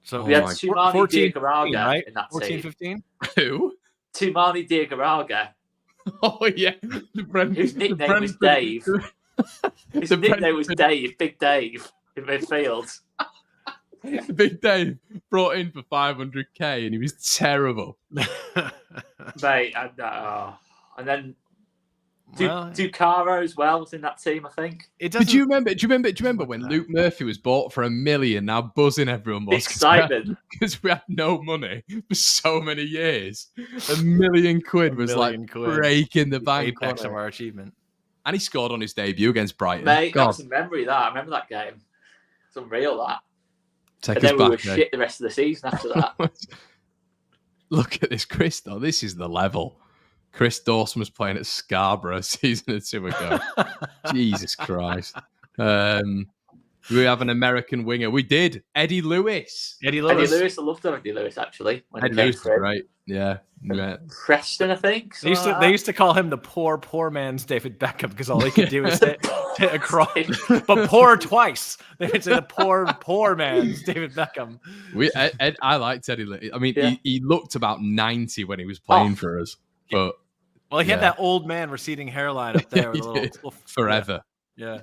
So we had Tumani Diagaraga, right? In that 14, 15? Who? Tumani Diagaraga. Oh, yeah. Whose nickname was Dave. His nickname was Dave, Big Dave, in midfield. Big Dave brought in for 500k and he was terrible. Mate, and then Ducaro as well was in that team, I think. Do you remember when Luke Murphy was bought for $1 million? Now buzzing everyone was excitement because we had no money for so many years. $1 million was breaking the bank. Apex of our achievement. And he scored on his debut against Brighton. Mate, that's a memory of that. I remember that game. It's unreal, that. Take and then we were back, shit the rest of the season after that. Look at this, Chris, though. This is the level. Chris Dawson was playing at Scarborough a season or two ago. Jesus Christ. We have an American winger. We did. Eddie Lewis. I loved Eddie Lewis, actually. Eddie Lewis was great. Yeah. Preston, I think. They used to call him the poor man's David Beckham because all he could do is hit across. But poor twice. They would say the poor man's David Beckham. I liked Eddie Lewis. I mean, he looked about 90 when he was playing for us. But he had that old man receding hairline up there with a little forever. Yeah.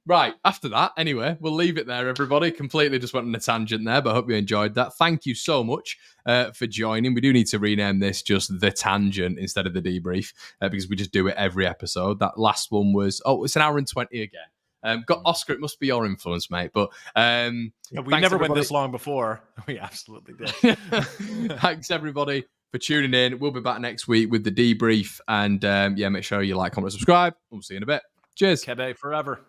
Right. After that, anyway, we'll leave it there, everybody. Completely just went on a tangent there, but I hope you enjoyed that. Thank you so much for joining. We do need to rename this just The Tangent instead of The Debrief because we just do it every episode. That last one was, it's an hour and 20 again. Got Oscar, it must be your influence, mate. But we never went this long before. We absolutely did. Thanks, everybody, for for tuning in. We'll be back next week with the debrief. And make sure you like, comment, subscribe. We'll see you in a bit. Cheers. Quebec forever.